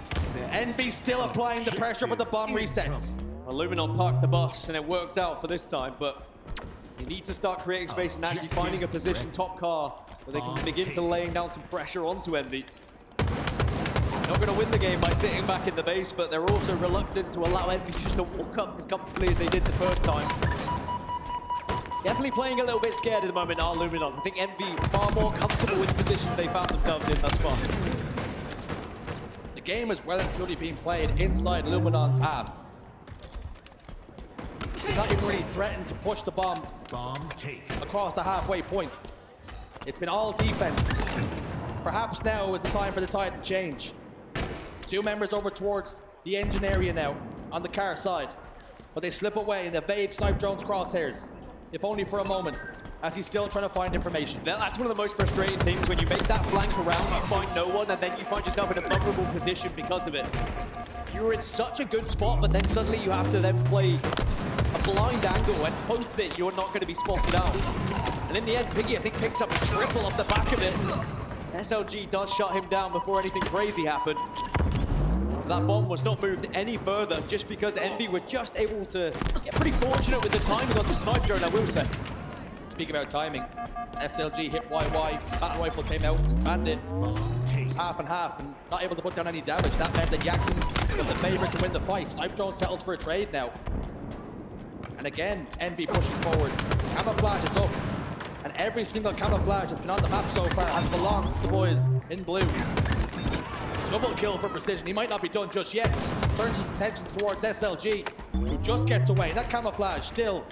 Envy still applying the pressure, but the bomb resets. Well, Luminon parked the bus, and it worked out for this time, but you need to start creating space and actually finding a position top car where they can begin to laying down some pressure onto Envy. Not going to win the game by sitting back in the base, but they're also reluctant to allow Envy just to walk up as comfortably as they did the first time. Definitely playing a little bit scared at the moment, are Luminon. I think Envy far more comfortable with the positions they found themselves in thus far. The game is well and truly being played inside Luminon's half. not even really threatened to push the bomb Bomb take. across the halfway point. It's been all defense. Perhaps now is the time for the tide to change. 2 members over towards the engine area now on the car side, but they slip away and evade Snipedrone's crosshairs, if only for a moment, as he's still trying to find information. That's one of the most frustrating things when you make that flank around, you find no one, and then you find yourself in a vulnerable position because of it. You're in such a good spot, but then suddenly you have to then play a blind angle and hope that you're not going to be spotted out. And in the end, Piggy, I think, picks up a triple off the back of it. SLG does shut him down before anything crazy happened. That bomb was not moved any further just because Envy were just able to get pretty fortunate with the timing on the Snipedrone, I will say. Speak about timing, SLG hit YY, battle rifle came out, expanded. It was half and half and not able to put down any damage. That meant that Yakzn was the favorite to win the fight. Snipedrone settles for a trade now. And again, Envy pushing forward. Camouflage is up. And every single camouflage that's been on the map so far has belonged to the boys in blue. Double kill for Precision. He might not be done just yet. Turns his attention towards SLG, who just gets away. That camouflage still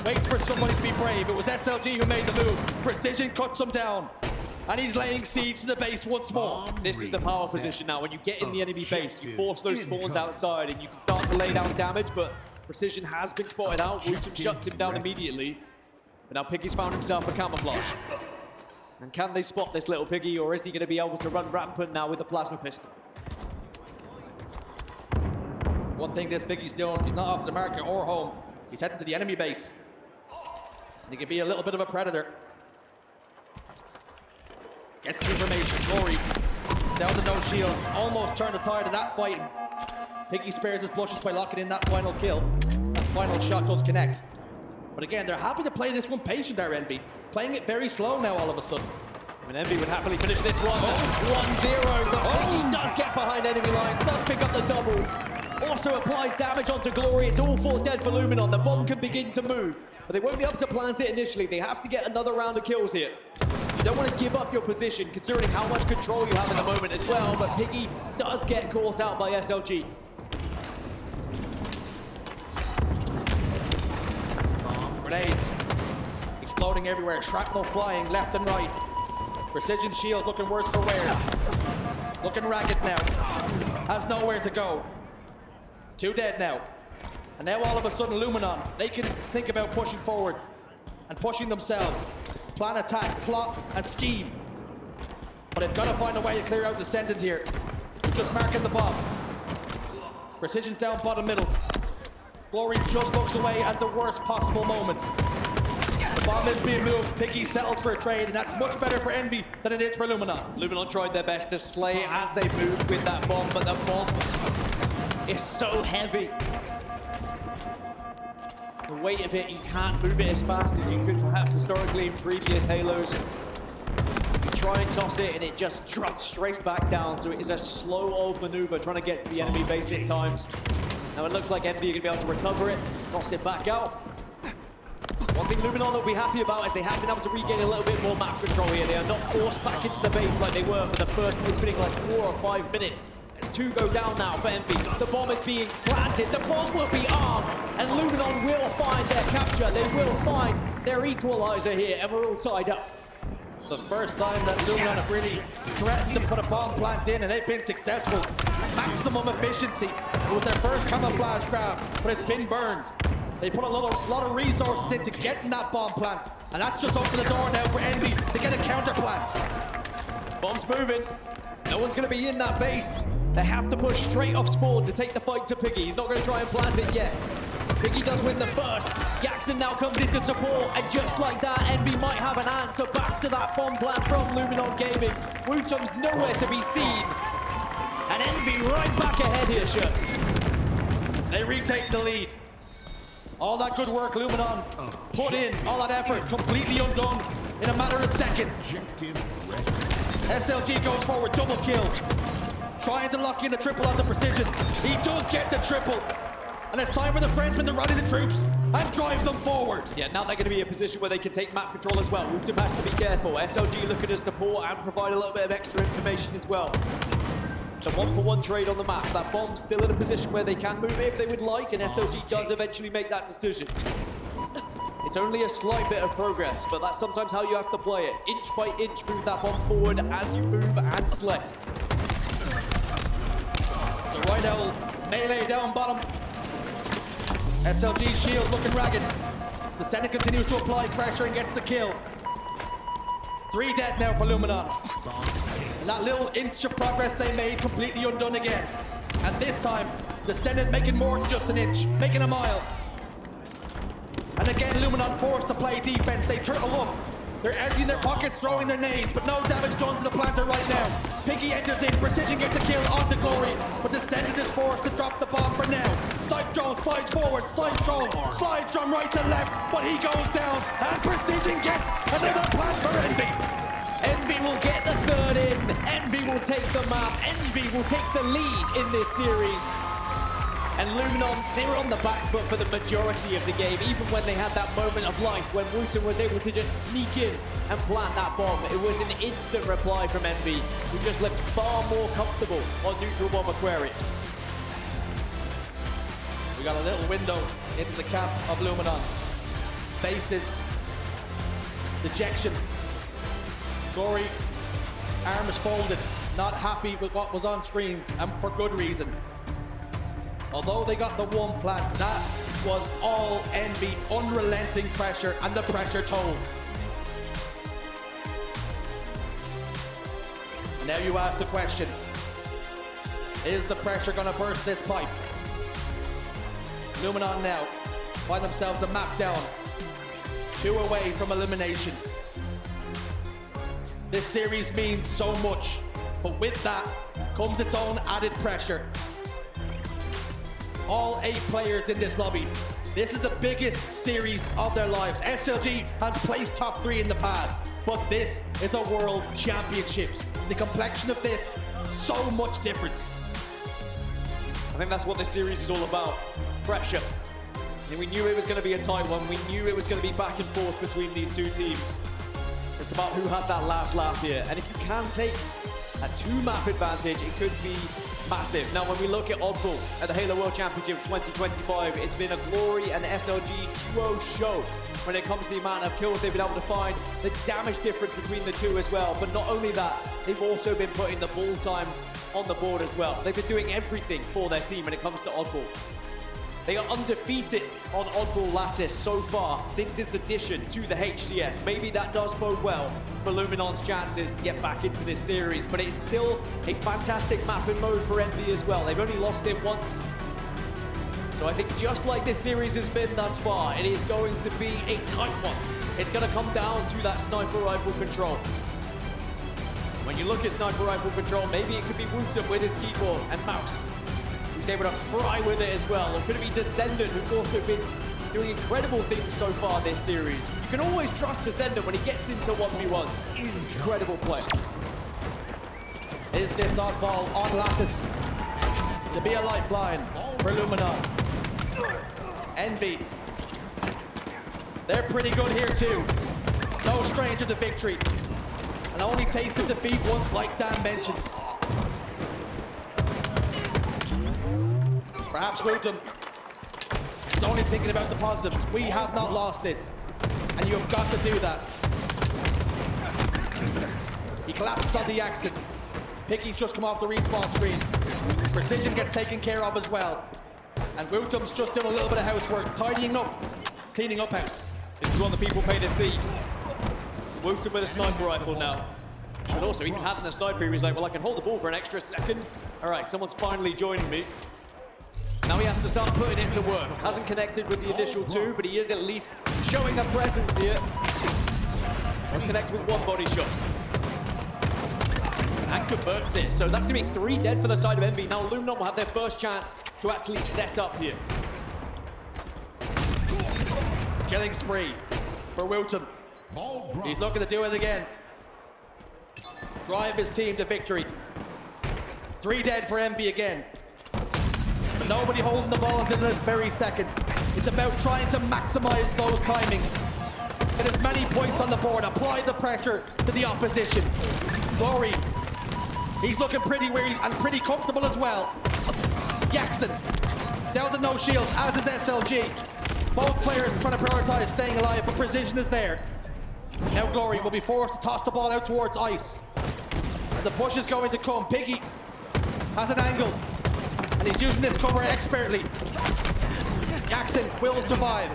waits for somebody to be brave. It was SLG who made the move. Precision cuts him down. And he's laying siege to the base once more. This is the power position now. When you get in the enemy base, you force those spawns outside and you can start to lay down damage, but Precision has been spotted out. WuTum shuts him down immediately. But now Piggy's found himself a camouflage. And can they spot this little Piggy, or is he going to be able to run rampant now with the plasma pistol? One thing this Piggy's doing, he's not off the market or home. He's heading to the enemy base. And he can be a little bit of a predator. Gets the information. Glory down to no shields. Almost turned the tide of that fight. Piggy spares his blushes by locking in that final kill. That final shot does connect. But again, they're happy to play this one patient, our Envy. Playing it very slow now all of a sudden. And Envy would happily finish this one. 1-0, but Piggy does get behind enemy lines, does pick up the double. Also applies damage onto Glory. It's all 4 dead for Luminon. The bomb can begin to move, but they won't be able to plant it initially. They have to get another round of kills here. You don't want to give up your position, considering how much control you have in the moment as well, but Piggy does get caught out by SLG. Grenades exploding everywhere, shrapnel flying left and right. Precision shield looking worse for wear. Looking ragged now. Has nowhere to go. 2 dead now. And now all of a sudden Luminon, they can think about pushing forward and pushing themselves. Plan attack, plot and scheme. But they've got to find a way to clear out DSCENDANT here. They're just marking the bomb. Precision's down bottom middle. Glory just looks away at the worst possible moment. The bomb is being moved. Piggy settles for a trade, and that's much better for Envy than it is for Luminon. Luminon tried their best to slay it as they moved with that bomb, but the bomb is so heavy. The weight of it, you can't move it as fast as you could perhaps historically in previous Halos. You try and toss it and it just drops straight back down, so it is a slow old maneuver trying to get to the enemy base at times. Now it looks like Envy are going to be able to recover it, toss it back out. One thing Luminon will be happy about is they have been able to regain a little bit more map control here. They are not forced back into the base like they were for the first opening like 4 or 5 minutes. As 2 go down now for Envy. The bomb is being planted, the bomb will be armed, and Luminon will find their capture. They will find their equalizer here, and we're all tied up. The first time that Luminon have really threatened to put a bomb plant in, and they've been successful. Maximum efficiency. It was their first camouflage grab, but it's been burned. They put a lot of resources into getting that bomb plant, and that's just opened the door now for Envy to get a counter plant. Bomb's moving. No one's going to be in that base. They have to push straight off spawn to take the fight to Piggy. He's not going to try and plant it yet. Piggy does win the first. Yakzn now comes into support, and just like that, Envy might have an answer back to that bomb plant from Luminon Gaming. WuTum's nowhere to be seen. And Envy right back ahead here, Shurt. They retake the lead. All that good work Luminon put in, all that effort, completely undone in a matter of seconds. SLG goes forward, double kill. Trying to lock in the triple on the Precision. He does get the triple. And it's time for the Frenchmen to rally the troops and drive them forward. Yeah, now they're going to be in a position where they can take map control as well. WuTum has to be careful. SLG looking to support and provide a little bit of extra information as well. It's a 1-for-1 trade on the map. That bomb's still in a position where they can move if they would like, and SLG does eventually make that decision. It's only a slight bit of progress, but that's sometimes how you have to play it. Inch by inch, move that bomb forward as you move and slay. The right owl melee down bottom. SLG shield looking ragged. Descendant continues to apply pressure and gets the kill. 3 dead now for Luminon. And that little inch of progress they made completely undone again. And this time, Descendant making more than just an inch, making a mile. And again, Luminon forced to play defense. They turtle up. They're emptying their pockets, throwing their nades, but no damage done to the planter right now. Piggy enters in, Precision gets a kill on the Glory, but Descendant is forced to drop the bomb for now. Snipedrone slides forward, Snipedrone right to left, but he goes down, and Precision gets another plant for Envy. Envy will get the 3rd in. Envy will take the map. Envy will take the lead in this series. And Luminon, they were on the back foot for the majority of the game, even when they had that moment of life when WuTum was able to just sneak in and plant that bomb. It was an instant reply from Envy, who just looked far more comfortable on neutral bomb Aquarius. We got a little window into the camp of Luminon. Faces, dejection. Glory, arms folded, not happy with what was on screens, and for good reason. Although they got the 1 plant, that was all Envy, unrelenting pressure, and the pressure told. And now you ask the question, is the pressure gonna burst this pipe? Luminon now find themselves a map down, 2 away from elimination. This series means so much, but with that comes its own added pressure. All 8 players in this lobby. This is the biggest series of their lives. SLG has placed top 3 in the past, but this is a World Championships. The complexion of this, so much different. I think that's what this series is all about. Pressure. And we knew it was going to be a tight one. We knew it was going to be back and forth between these 2 teams. It's about who has that last laugh here. And if you can take a 2-map advantage, it could be massive. Now, when we look at Oddball at the Halo World Championship 2025, it's been a Glory and SLG duo show when it comes to the amount of kills they've been able to find, the damage difference between the 2 as well. But not only that, they've also been putting the ball time on the board as well. They've been doing everything for their team when it comes to Oddball. They are undefeated on Oddball Lattice so far since its addition to the HCS. Maybe that does bode well for Luminon's chances to get back into this series, but it's still a fantastic map and mode for Envy as well. They've only lost it once. So I think just like this series has been thus far, it is going to be a tight one. It's going to come down to that sniper rifle control. When you look at sniper rifle control, maybe it could be WuTum with his keyboard and mouse, who's able to fry with it as well. Or could it be Descendant, who's also been doing incredible things so far this series. You can always trust Descendant when he gets into 1v1s. Incredible play. Is this oddball on Lattice to be a lifeline for Luminon? Envy, they're pretty good here too. No stranger to victory. And only tasted defeat once, like Dan mentions. Perhaps WuTum is only thinking about the positives. We have not lost this, and you have got to do that. He collapses on the Yakzn. Piggy's just come off the respawn screen. Precision gets taken care of as well. And WuTum's just doing a little bit of housework, tidying up, cleaning up house. This is what the people pay to see. WuTum with a sniper rifle now. But also, even having a sniper, he was like, well, I can hold the ball for an extra second. All right, someone's finally joining me. Now he has to start putting it to work. Hasn't connected with the initial 2, but he is at least showing a presence here. Let's connect with 1 body shot. And converts it. So that's going to be 3 dead for the side of Envy. Now Luminon will have their first chance to actually set up here. Killing spree for WuTum. He's looking to do it again. Drive his team to victory. 3 dead for Envy again. But nobody holding the ball until this very second. It's about trying to maximize those timings. Get as many points on the board. Apply the pressure to the opposition. Glory He's looking pretty weary and pretty comfortable as well. Yakzn down to no shields, as is SLG. Both players trying to prioritize staying alive, but precision is there. Now Glory will be forced to toss the ball out towards ice. And the push is going to come. Piggy has an angle, and he's using this cover expertly. Yakzn will survive.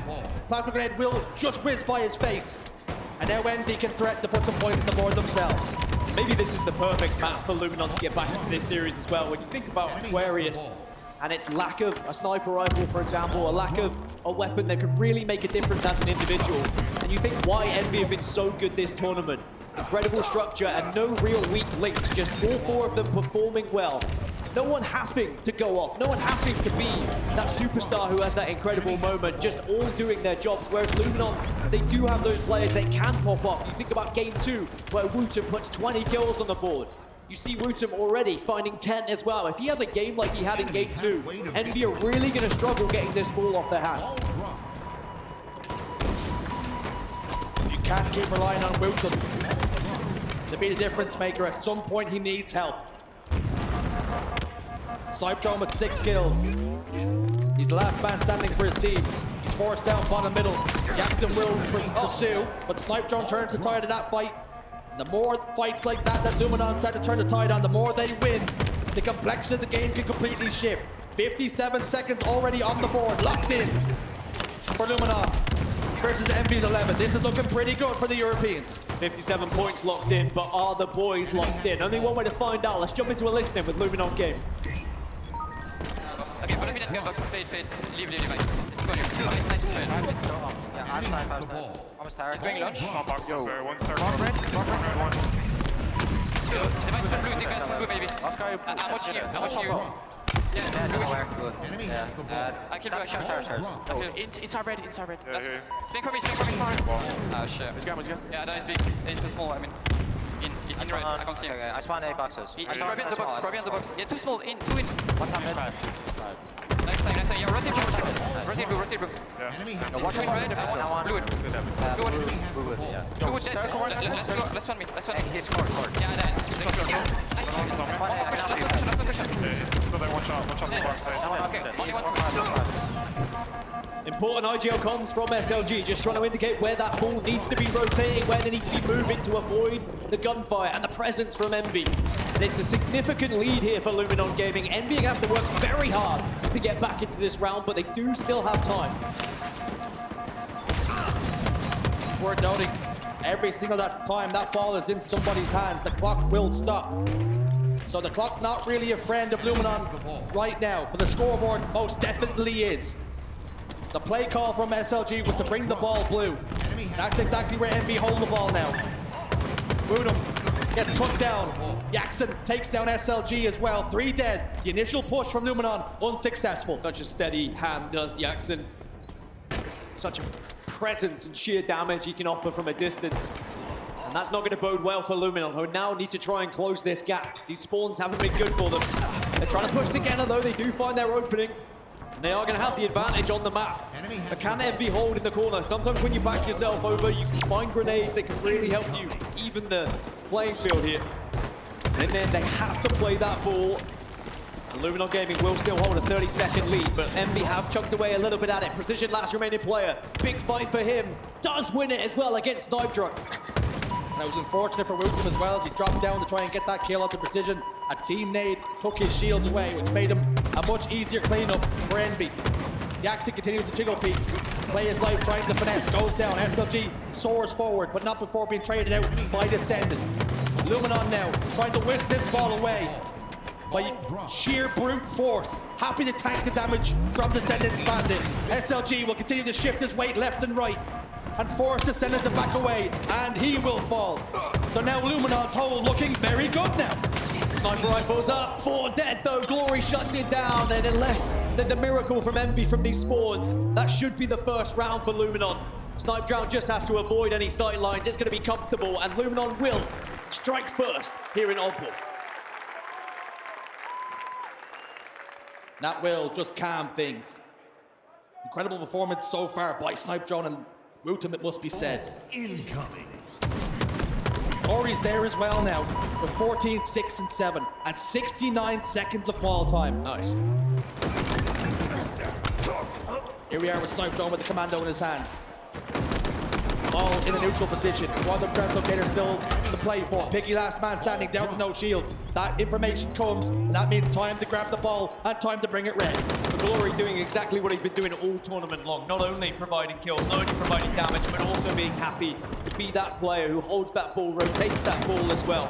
Plasma grenade will just whiz by his face. And now Envy can threaten to put some points on the board themselves. Maybe this is the perfect map for Luminon to get back into this series as well. When you think about Aquarius and its lack of a sniper rifle, for example, a lack of a weapon that can really make a difference as an individual, and you think why Envy have been so good this tournament. Incredible structure and no real weak links, just all four of them performing well. No one having to go off, no one having to be that superstar who has that incredible moment, just all doing their jobs. Whereas Luminon, they do have those players that can pop off. You think about game 2, where WuTum puts 20 kills on the board. You see WuTum already finding 10 as well. If he has a game like he had in game 2, Envy are really going to struggle getting this ball off their hands. You can't keep relying on WuTum to be the difference maker. At some point, he needs help. Snipedrone with 6 kills. He's the last man standing for his team. He's forced down bottom middle. Yakzn will pursue, but Snipedrone turns the tide of that fight. The more fights like that Luminon start to turn the tide on, the more they win, the complexion of the game can completely shift. 57 seconds already on the board, locked in for Luminon versus Envy's 11. This is looking pretty good for the Europeans. 57 points locked in, but are the boys locked in? Only one way to find out. Let's jump into a listening with Luminon game. Okay, put a minute in box, fade. Leave, Mike. It's going to nice fade. Yeah, I'm side. Almost tired. He's going lunch. Small box, one circle. One red, one. Device for blue, guys, for blue, baby. Oscar, I'm watching you. Yeah, good. Enemy has the ball. I killed blue, shot. Okay, inside red. Yeah. Swing for me. Oh, shit. He's gone. Yeah, that is big. It's too small, I mean. He's in red, I can't see him. Okay, I spawned 8 boxes. He's probably in the box, Yeah, too small, two in. One time in. Nice time. Yeah, rotate blue. Yeah. Enemy has the Watch ball. red, blue it. Blue Yeah. Blue it, let's run me. He scored. Yeah, nice. Push. So they one shot the box. Okay, only one. Important IGL comms from SLG, just trying to indicate where that ball needs to be rotating, where they need to be moving to avoid the gunfire, and the presence from Envy. And it's a significant lead here for Luminon Gaming. Envy have to work very hard to get back into this round, but they do still have time. Worth noting, every single time that ball is in somebody's hands, the clock will stop. So the clock not really a friend of Luminon right now, but the scoreboard most definitely is. The play call from SLG was to bring the ball blue. That's exactly where Envy hold the ball now. WuTum gets cut down. Yakzn takes down SLG as well. 3 dead. The initial push from Luminon unsuccessful. Such a steady hand does Yakzn. Such a presence and sheer damage he can offer from a distance. And that's not going to bode well for Luminon, who now need to try and close this gap. These spawns haven't been good for them. They're trying to push together though. They do find their opening. And they are going to have the advantage on the map. But can Envy hold in the corner? Sometimes when you back yourself over, you can find grenades that can really help you even the playing field here. And then they have to play that ball. Luminon Gaming will still hold a 30-second lead, but Envy have chucked away a little bit at it. Precision, last remaining player. Big fight for him. Does win it as well against Snipedrone. And it was unfortunate for WuTum as well as he dropped down to try and get that kill onto Precision. A team nade took his shields away, which made him a much easier cleanup for Envy. Yakzn continues to jiggle peek, play his life trying to finesse, goes down. SLG soars forward, but not before being traded out by DSCENDANT. Luminon now trying to whisk this ball away by sheer brute force. Happy to tank the damage from DSCENDANT's bandit. SLG will continue to shift his weight left and right and force DSCENDANT to back away, and he will fall. So now Luminon's hold looking very good now. Sniper rifles up, 4 dead though. Glory shuts it down, and unless there's a miracle from Envy from these spawns, that should be the first round for Luminon. Snipedrone just has to avoid any sight lines. It's going to be comfortable, and Luminon will strike first here in Oldpool. That will just calm things. Incredible performance so far by Snipedrone and WuTum, it must be said. Incoming. Glory's there as well now with 14, 6, and 7 and 69 seconds of ball time. Nice. Here we are with Snipedrone with the commando in his hand. Ball in a neutral position. WuTum turret locator still to play for. Piggy last man standing down to no shields. That information comes, and that means time to grab the ball and time to bring it red. Glory doing exactly what he's been doing all tournament long. Not only providing kills, not only providing damage, but also being happy to be that player who holds that ball, rotates that ball as well.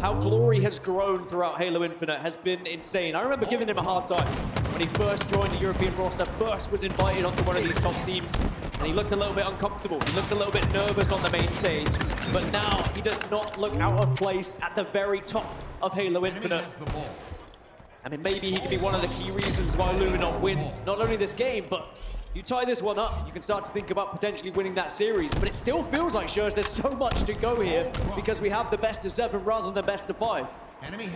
How Glory has grown throughout Halo Infinite has been insane. I remember giving him a hard time when he first joined the European roster, first was invited onto one of these top teams, and he looked a little bit uncomfortable. He looked a little bit nervous on the main stage, but now he does not look out of place at the very top of Halo Infinite. I mean, maybe he could be one of the key reasons why Luminon win not only this game, but you tie this one up, you can start to think about potentially winning that series. But it still feels like, Shurs, there's so much to go here because we have the best of 7 rather than best of 5.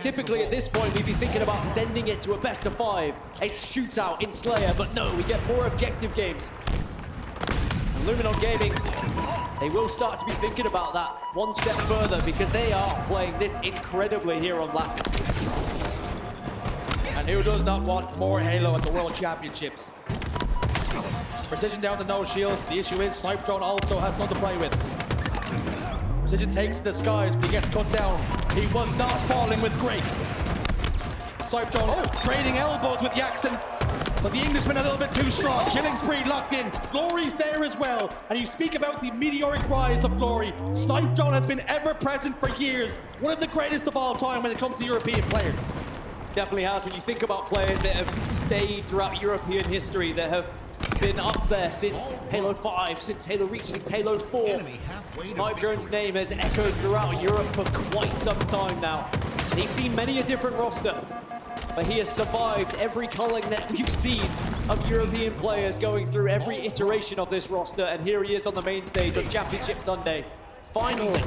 Typically at this point, we'd be thinking about sending it to a best of 5, a shootout in Slayer, but no, we get more objective games. And Luminon Gaming, they will start to be thinking about that one step further because they are playing this incredibly here on Lattice. And who does not want more Halo at the World Championships? Precision down to no shields. The issue is Snipedrone also has none to play with. Precision takes the skies, but he gets cut down. He was not falling with grace. Snipedrone trading elbows with Yakzn, but the Englishman a little bit too strong. Killing spree locked in. Glory's there as well. And you speak about the meteoric rise of Glory. Snipedrone has been ever present for years. One of the greatest of all time when it comes to European players. Definitely has. When you think about players that have stayed throughout European history, that have been up there since Halo 5, since Halo Reach, since Halo 4. Snipedrone's name has echoed throughout Europe for quite some time now. He's seen many a different roster, but he has survived every culling that we've seen of European players going through every iteration of this roster, and here he is on the main stage on Championship Sunday. Finally.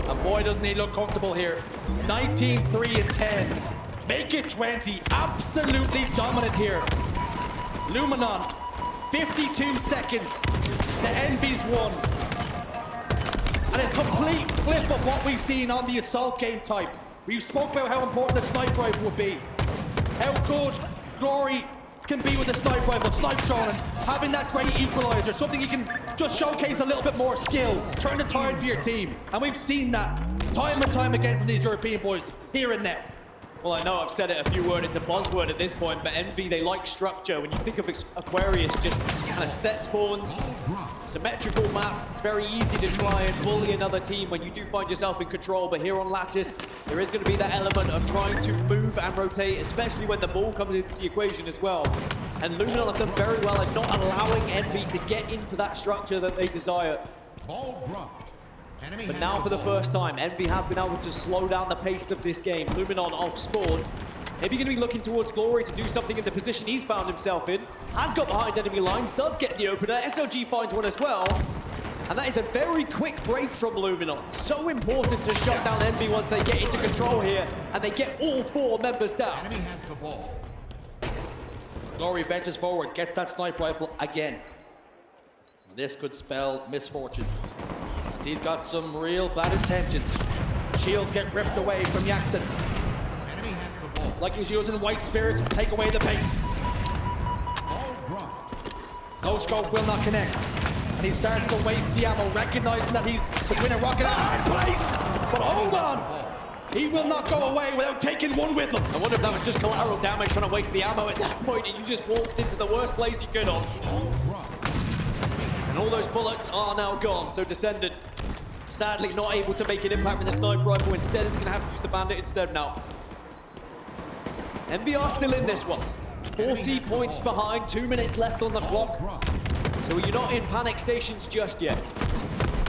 And boy, doesn't he look comfortable here. 19, 3, and 10. Make it 20. Absolutely dominant here. Luminon, 52 seconds to Envy's 1. And a complete flip of what we've seen on the assault game type. We spoke about how important the sniper rifle would be. How good Glory can be with the sniper rifle, Snipedrone, and having that great equalizer, something you can just showcase a little bit more skill, turn the tide for your team. And we've seen that time and time again from these European boys, here and now. Well, I know I've said it a few words, it's a buzzword at this point, but Envy, they like structure. When you think of Aquarius, just kind of set spawns, symmetrical map, it's very easy to try and bully another team when you do find yourself in control, but here on Lattice, there is going to be that element of trying to move and rotate, especially when the ball comes into the equation as well. And Luminon have done very well at not allowing Envy to get into that structure that they desire. Ball dropped. But now for the first time, Envy have been able to slow down the pace of this game. Luminon off spawn. Maybe going to be looking towards Glory to do something in the position he's found himself in. Has got behind enemy lines, does get the opener. SLG finds one as well. And that is a very quick break from Luminon. So important to shut down Envy once they get into control here. And they get all 4 members down. Enemy has the ball. Glory ventures forward, gets that sniper rifle again. This could spell misfortune. He's got some real bad intentions. Shields get ripped away from Yakzn. Enemy has the ball. Like he's using white spirits to take away the bait. Ball dropped. No scope will not connect. And he starts to waste the ammo, recognizing that he's between a rock and a hard place. But hold on. He will not go away without taking one with him. I wonder if that was just collateral damage trying to waste the ammo at that point, and you just walked into the worst place you could have. Ball dropped. And all those bullets are now gone, so Descendant sadly not able to make an impact with the sniper rifle. Instead, it's going to have to use the bandit instead now. Envy are still in this one. 40 points behind, 2 minutes left on the clock. So you're not in panic stations just yet.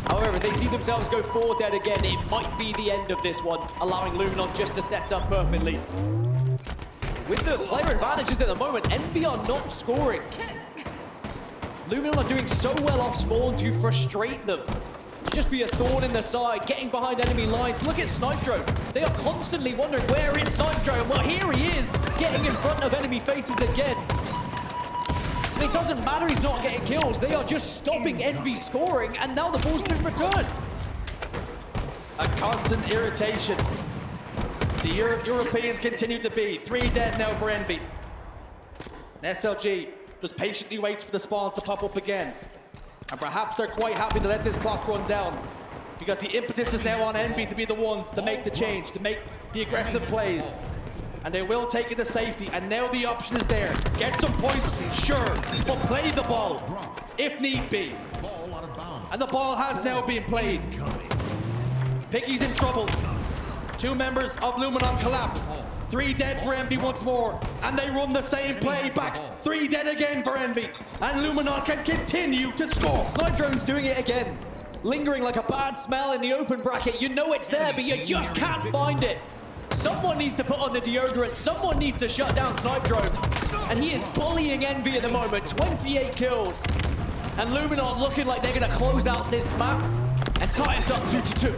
However, if they see themselves go 4 dead again, it might be the end of this one, allowing Luminon just to set up perfectly. With the player advantages at the moment, Envy are not scoring. Luminon are doing so well off spawn to frustrate them. Just be a thorn in the side, getting behind enemy lines. Look at Snipedrone. They are constantly wondering, where is Snipedrone? Well, here he is, getting in front of enemy faces again. But it doesn't matter, he's not getting kills. They are just stopping Envy scoring, and now the ball's been returned. A constant irritation. The Europeans continue to be 3 dead now for Envy. SLG just patiently waits for the spawn to pop up again. And perhaps they're quite happy to let this clock run down, because the impetus is now on Envy to be the ones to make the change, to make the aggressive plays. And they will take it to safety, and now the option is there. Get some points, sure, but play the ball, if need be. Ball out of bounds. And the ball has now been played. Piggy's in trouble. 2 members of Luminon collapse. 3 dead for Envy once more, and they run the same play back. 3 dead again for Envy, and Luminon can continue to score. Snipedrone's doing it again. Lingering like a bad smell in the open bracket. You know it's there, but you just can't find it. Someone needs to put on the deodorant. Someone needs to shut down Snipedrone. And he is bullying Envy at the moment. 28 kills. And Luminon looking like they're going to close out this map and tie us up 2-2.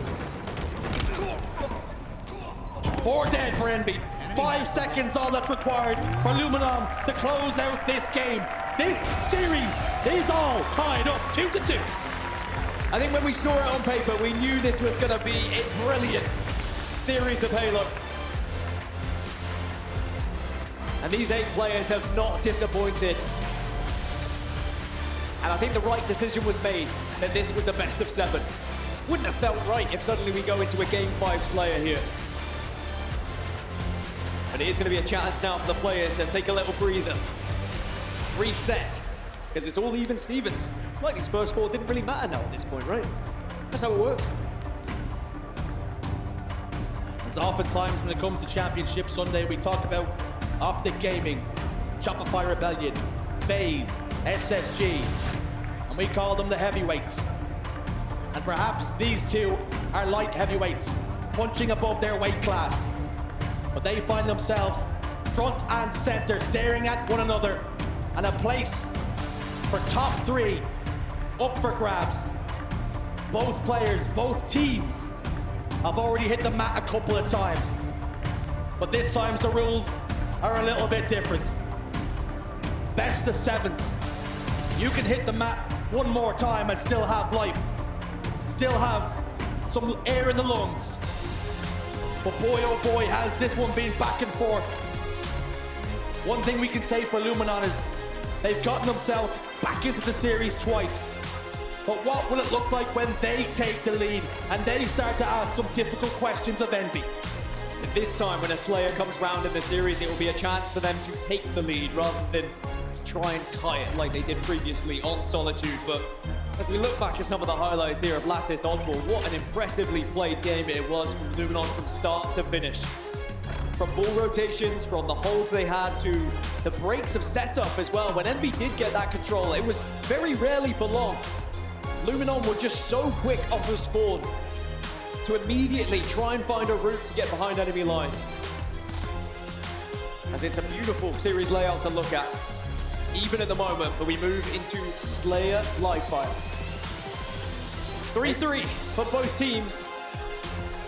4 dead for Envy. 5 seconds all that's required for Luminon to close out this game. This series is all tied up 2-2. I think when we saw it on paper, we knew this was going to be a brilliant series of Halo. And these 8 players have not disappointed. And I think the right decision was made that this was a best of 7. Wouldn't have felt right if suddenly we go into a Game 5 Slayer here. But it is going to be a chance now for the players to take a little breather. Reset. Because it's all even Stevens. It's like these first 4 didn't really matter now at this point, right? That's how it works. It's oftentimes when it comes to Championship Sunday, we talk about Optic Gaming, Shopify Rebellion, FaZe, SSG, and we call them the heavyweights. And perhaps these 2 are light heavyweights, punching above their weight class. But they find themselves front and center, staring at one another, and a place for top 3 up for grabs. Both players, both teams have already hit the mat a couple of times. But this time the rules are a little bit different. Best of 7s. You can hit the mat one more time and still have life. Still have some air in the lungs. But boy, oh boy, has this one been back and forth. One thing we can say for Luminon is they've gotten themselves back into the series twice. But what will it look like when they take the lead and they start to ask some difficult questions of Envy? And this time when a Slayer comes round in the series, it will be a chance for them to take the lead rather than try and tie it like they did previously on Solitude. But as we look back at some of the highlights here of Lattice Oddball, what an impressively played game it was from Luminon from start to finish. From ball rotations, from the holds they had, to the breaks of setup as well. When Envy did get that control, it was very rarely for long. Luminon were just so quick off the spawn to immediately try and find a route to get behind enemy lines. As it's a beautiful series layout to look at, even at the moment, but we move into Slayer Livefire. 3-3 for both teams.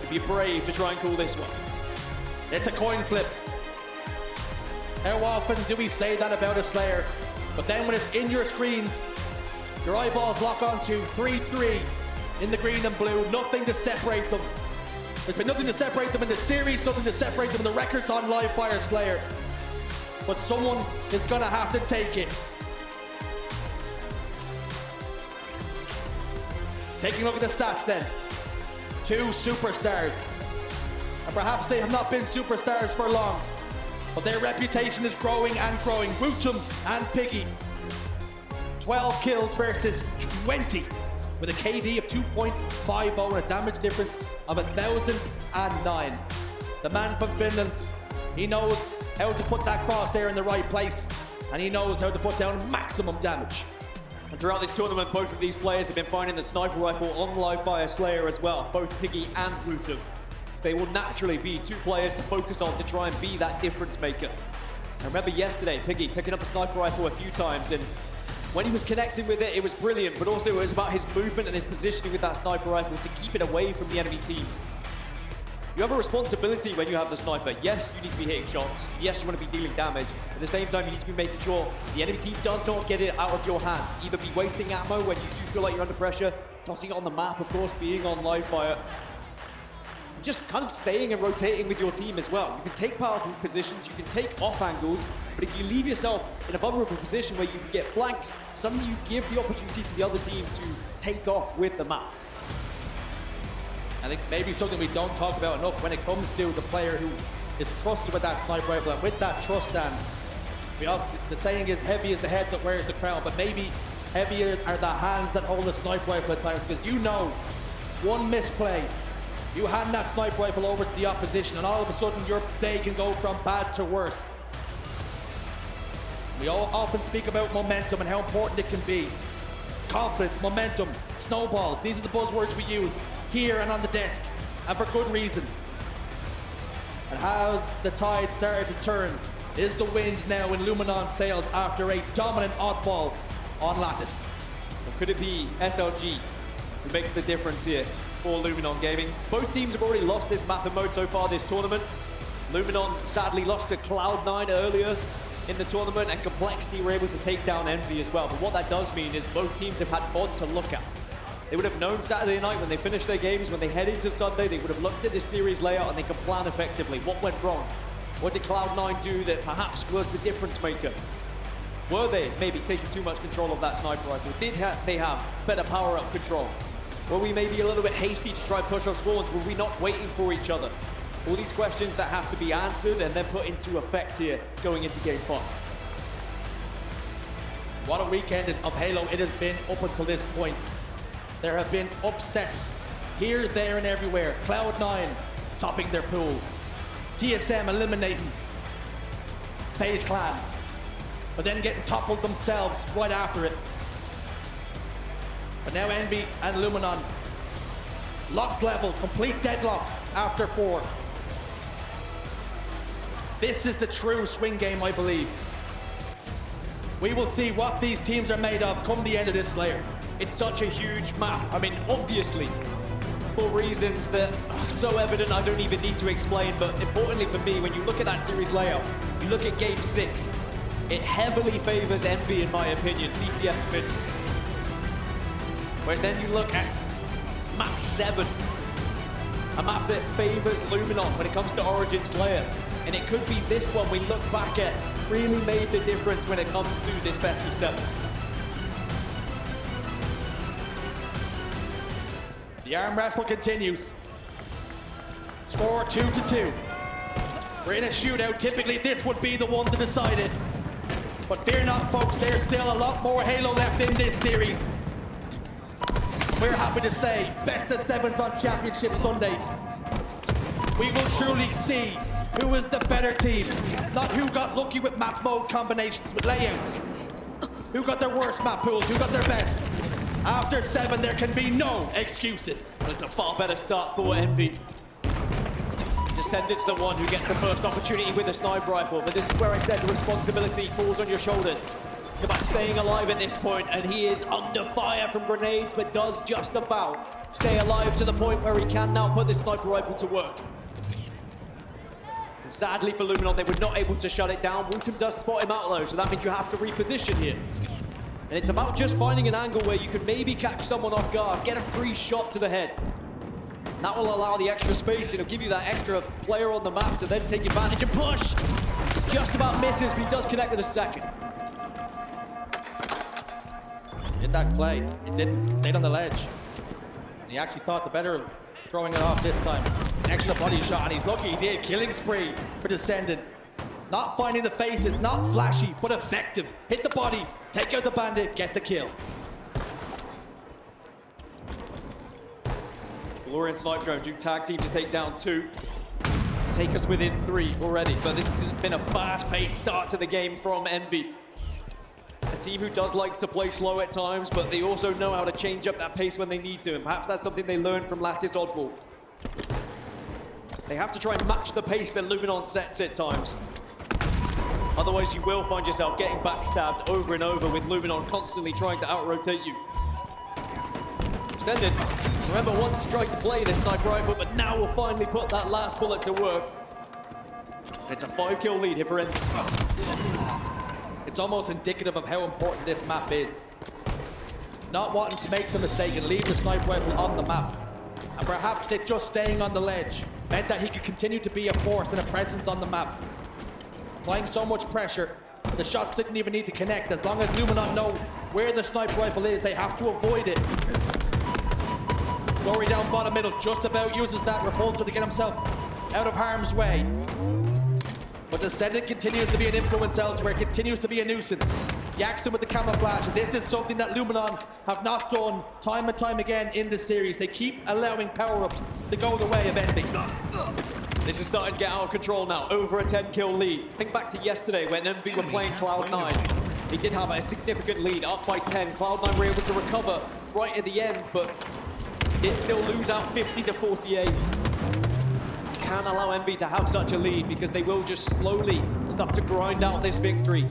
If you're brave to try and call this one. It's a coin flip. How often do we say that about a Slayer? But then when it's in your screens, your eyeballs lock onto 3-3 in the green and blue, nothing to separate them. There's been nothing to separate them in the series, nothing to separate them in the records on Livefire Slayer. But someone is gonna have to take it. Taking a look at the stats then. 2 superstars. And perhaps they have not been superstars for long, but their reputation is growing and growing. WuTum and Piggy. 12 kills versus 20, with a KD of 2.50 and a damage difference of 1,009. The man from Finland, he knows how to put that crosshair in the right place, and he knows how to put down maximum damage. And throughout this tournament, both of these players have been finding the sniper rifle on Livefire Slayer as well, both Piggy and WuTum. So they will naturally be 2 players to focus on to try and be that difference maker. I remember yesterday, Piggy picking up a sniper rifle a few times, and when he was connecting with it, it was brilliant, but also it was about his movement and his positioning with that sniper rifle to keep it away from the enemy teams. You have a responsibility when you have the sniper. Yes, you need to be hitting shots. Yes, you want to be dealing damage. At the same time, you need to be making sure the enemy team does not get it out of your hands. Either be wasting ammo when you do feel like you're under pressure, tossing it on the map, of course, being on live fire. Just kind of staying and rotating with your team as well. You can take powerful positions, you can take off angles, but if you leave yourself in a vulnerable position where you can get flanked, suddenly you give the opportunity to the other team to take off with the map. I think maybe something we don't talk about enough when it comes to the player who is trusted with that sniper rifle, and with that trust, Dan, the saying is heavy is the head that wears the crown, but maybe heavier are the hands that hold the sniper rifle at times, because you know, one misplay, you hand that sniper rifle over to the opposition, and all of a sudden your day can go from bad to worse. We all often speak about momentum and how important it can be. Confidence, momentum, snowballs, these are the buzzwords we use here and on the desk, and for good reason. And has the tide started to turn? Is the wind now in Luminon's sails after a dominant oddball on Lattice? Or could it be SLG who makes the difference here for Luminon Gaming? Both teams have already lost this map and mode so far this tournament. Luminon sadly lost to Cloud9 earlier in the tournament, and Complexity were able to take down Envy as well. But what that does mean is both teams have had VOD to look at. They would have known Saturday night when they finished their games, when they head into Sunday, they would have looked at this series layout and they can plan effectively. What went wrong? What did Cloud9 do that perhaps was the difference maker? Were they maybe taking too much control of that sniper rifle? Did they have better power-up control? Were we maybe a little bit hasty to try and push off spawns? Were we not waiting for each other? All these questions that have to be answered and then put into effect here going into Game 5. What a weekend of Halo it has been up until this point. There have been upsets here, there, and everywhere. Cloud9 topping their pool. TSM eliminating FaZe Clan, but then getting toppled themselves right after it. But now Envy and Luminon locked level, complete deadlock after 4. This is the true swing game, I believe. We will see what these teams are made of come the end of this layer. It's such a huge map. I mean, obviously, for reasons that are so evident I don't even need to explain, but importantly for me, when you look at that series layout, you look at Game 6, it heavily favors Envy, in my opinion, TTF win. Whereas then you look at map 7, a map that favors Luminon when it comes to Origin Slayer. And it could be this one we look back at really made the difference when it comes to this best of 7. The arm wrestle continues. Score 2-2. We're in a shootout. Typically this would be the one to decide it. But fear not, folks, there's still a lot more Halo left in this series. We're happy to say, best of 7s on Championship Sunday. We will truly see who is the better team, not who got lucky with map mode combinations, with layouts. Who got their worst map pools, who got their best. After 7, there can be no excuses. Well, it's a far better start for Envy. DSCENDANT's the one who gets the first opportunity with a sniper rifle, but this is where I said the responsibility falls on your shoulders. It's about staying alive at this point, and he is under fire from grenades, but does just about stay alive to the point where he can now put this sniper rifle to work. And sadly for Luminon, they were not able to shut it down. WuTum does spot him out though, so that means you have to reposition here. And it's about just finding an angle where you can maybe catch someone off guard, get a free shot to the head. And that will allow the extra space, it'll give you that extra player on the map to then take advantage and push. Just about misses, but he does connect with a second. Did that play, it didn't, stayed on the ledge. And he actually thought the better of throwing it off this time. An extra body shot, and he's lucky he did. Killing spree for DSCENDANT. Not finding the faces, not flashy, but effective. Hit the body, take out the bandit, get the kill. Glory and Snipedrone do tag team to take down 2. Take us within 3 already, but this has been a fast-paced start to the game from Envy. A team who does like to play slow at times, but they also know how to change up that pace when they need to, and perhaps that's something they learned from Lattice Oddball. They have to try and match the pace that Luminon sets at times. Otherwise, you will find yourself getting backstabbed over and over with Luminon constantly trying to out-rotate you. Descendant, remember, once tried to play this sniper rifle, but now will finally put that last bullet to work. And it's a 5-kill lead here for Envy. It's almost indicative of how important this map is. Not wanting to make the mistake and leave the sniper rifle on the map. And perhaps it just staying on the ledge meant that he could continue to be a force and a presence on the map. Applying so much pressure, the shots didn't even need to connect. As long as Luminon know where the sniper rifle is, they have to avoid it. Glory down bottom middle, just about uses that repulsor to get himself out of harm's way. But Descendant continues to be an influence elsewhere, continues to be a nuisance. Yakzn with the camouflage, and this is something that Luminon have not done time and time again in this series. They keep allowing power-ups to go the way of Envy. This is starting to get out of control now, over a 10-kill lead. Think back to yesterday when Envy were playing Cloud9. They did have a significant lead, up by 10. Cloud9 were able to recover right at the end, but did still lose out 50 to 48. Can't allow Envy to have such a lead because they will just slowly start to grind out this victory.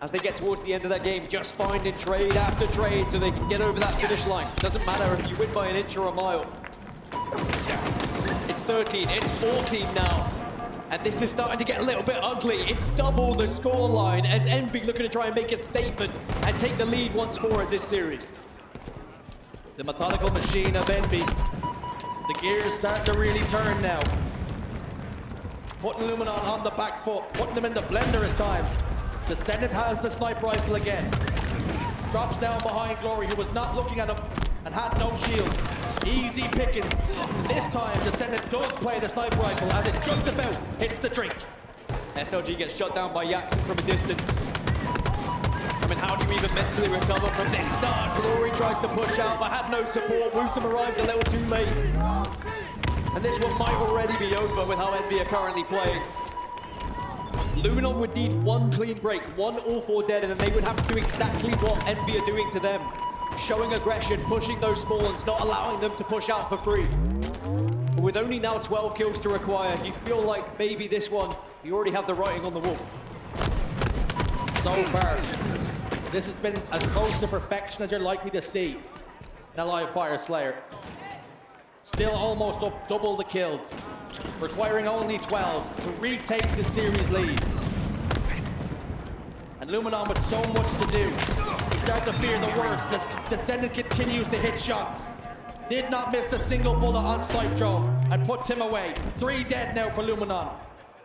As they get towards the end of that game, just finding trade after trade so they can get over that finish line. Doesn't matter if you win by an inch or a mile. It's 13, it's 14 now. And this is starting to get a little bit ugly. It's double the scoreline as Envy looking to try and make a statement and take the lead once more in this series. The methodical machine of Envy. The gears start to really turn now. Putting Luminon on the back foot, putting them in the blender at times. Descendant has the sniper rifle again. Drops down behind Glory, who was not looking at him and had no shields. Easy pickings. This time, Descendant does play the sniper rifle as it just about hits the drink. SLG gets shot down by Yakzn from a distance. I mean, how do you even mentally recover from this start? Glory tries to push out, but had no support. WuTum arrives a little too late. And this one might already be over with how Envy are currently playing. Luminon would need one clean break, one all four dead, and then they would have to do exactly what Envy are doing to them. Showing aggression, pushing those spawns, not allowing them to push out for free. But with only now 12 kills to require, you feel like maybe this one, you already have the writing on the wall. So far, this has been as close to perfection as you're likely to see in a live fire Slayer. Still almost up double the kills, requiring only 12 to retake the series lead. And Luminon with so much to do, we start to fear the worst as Descendant continues to hit shots. Did not miss a single bullet on Snipedrone and puts him away. 3 dead now for Luminon.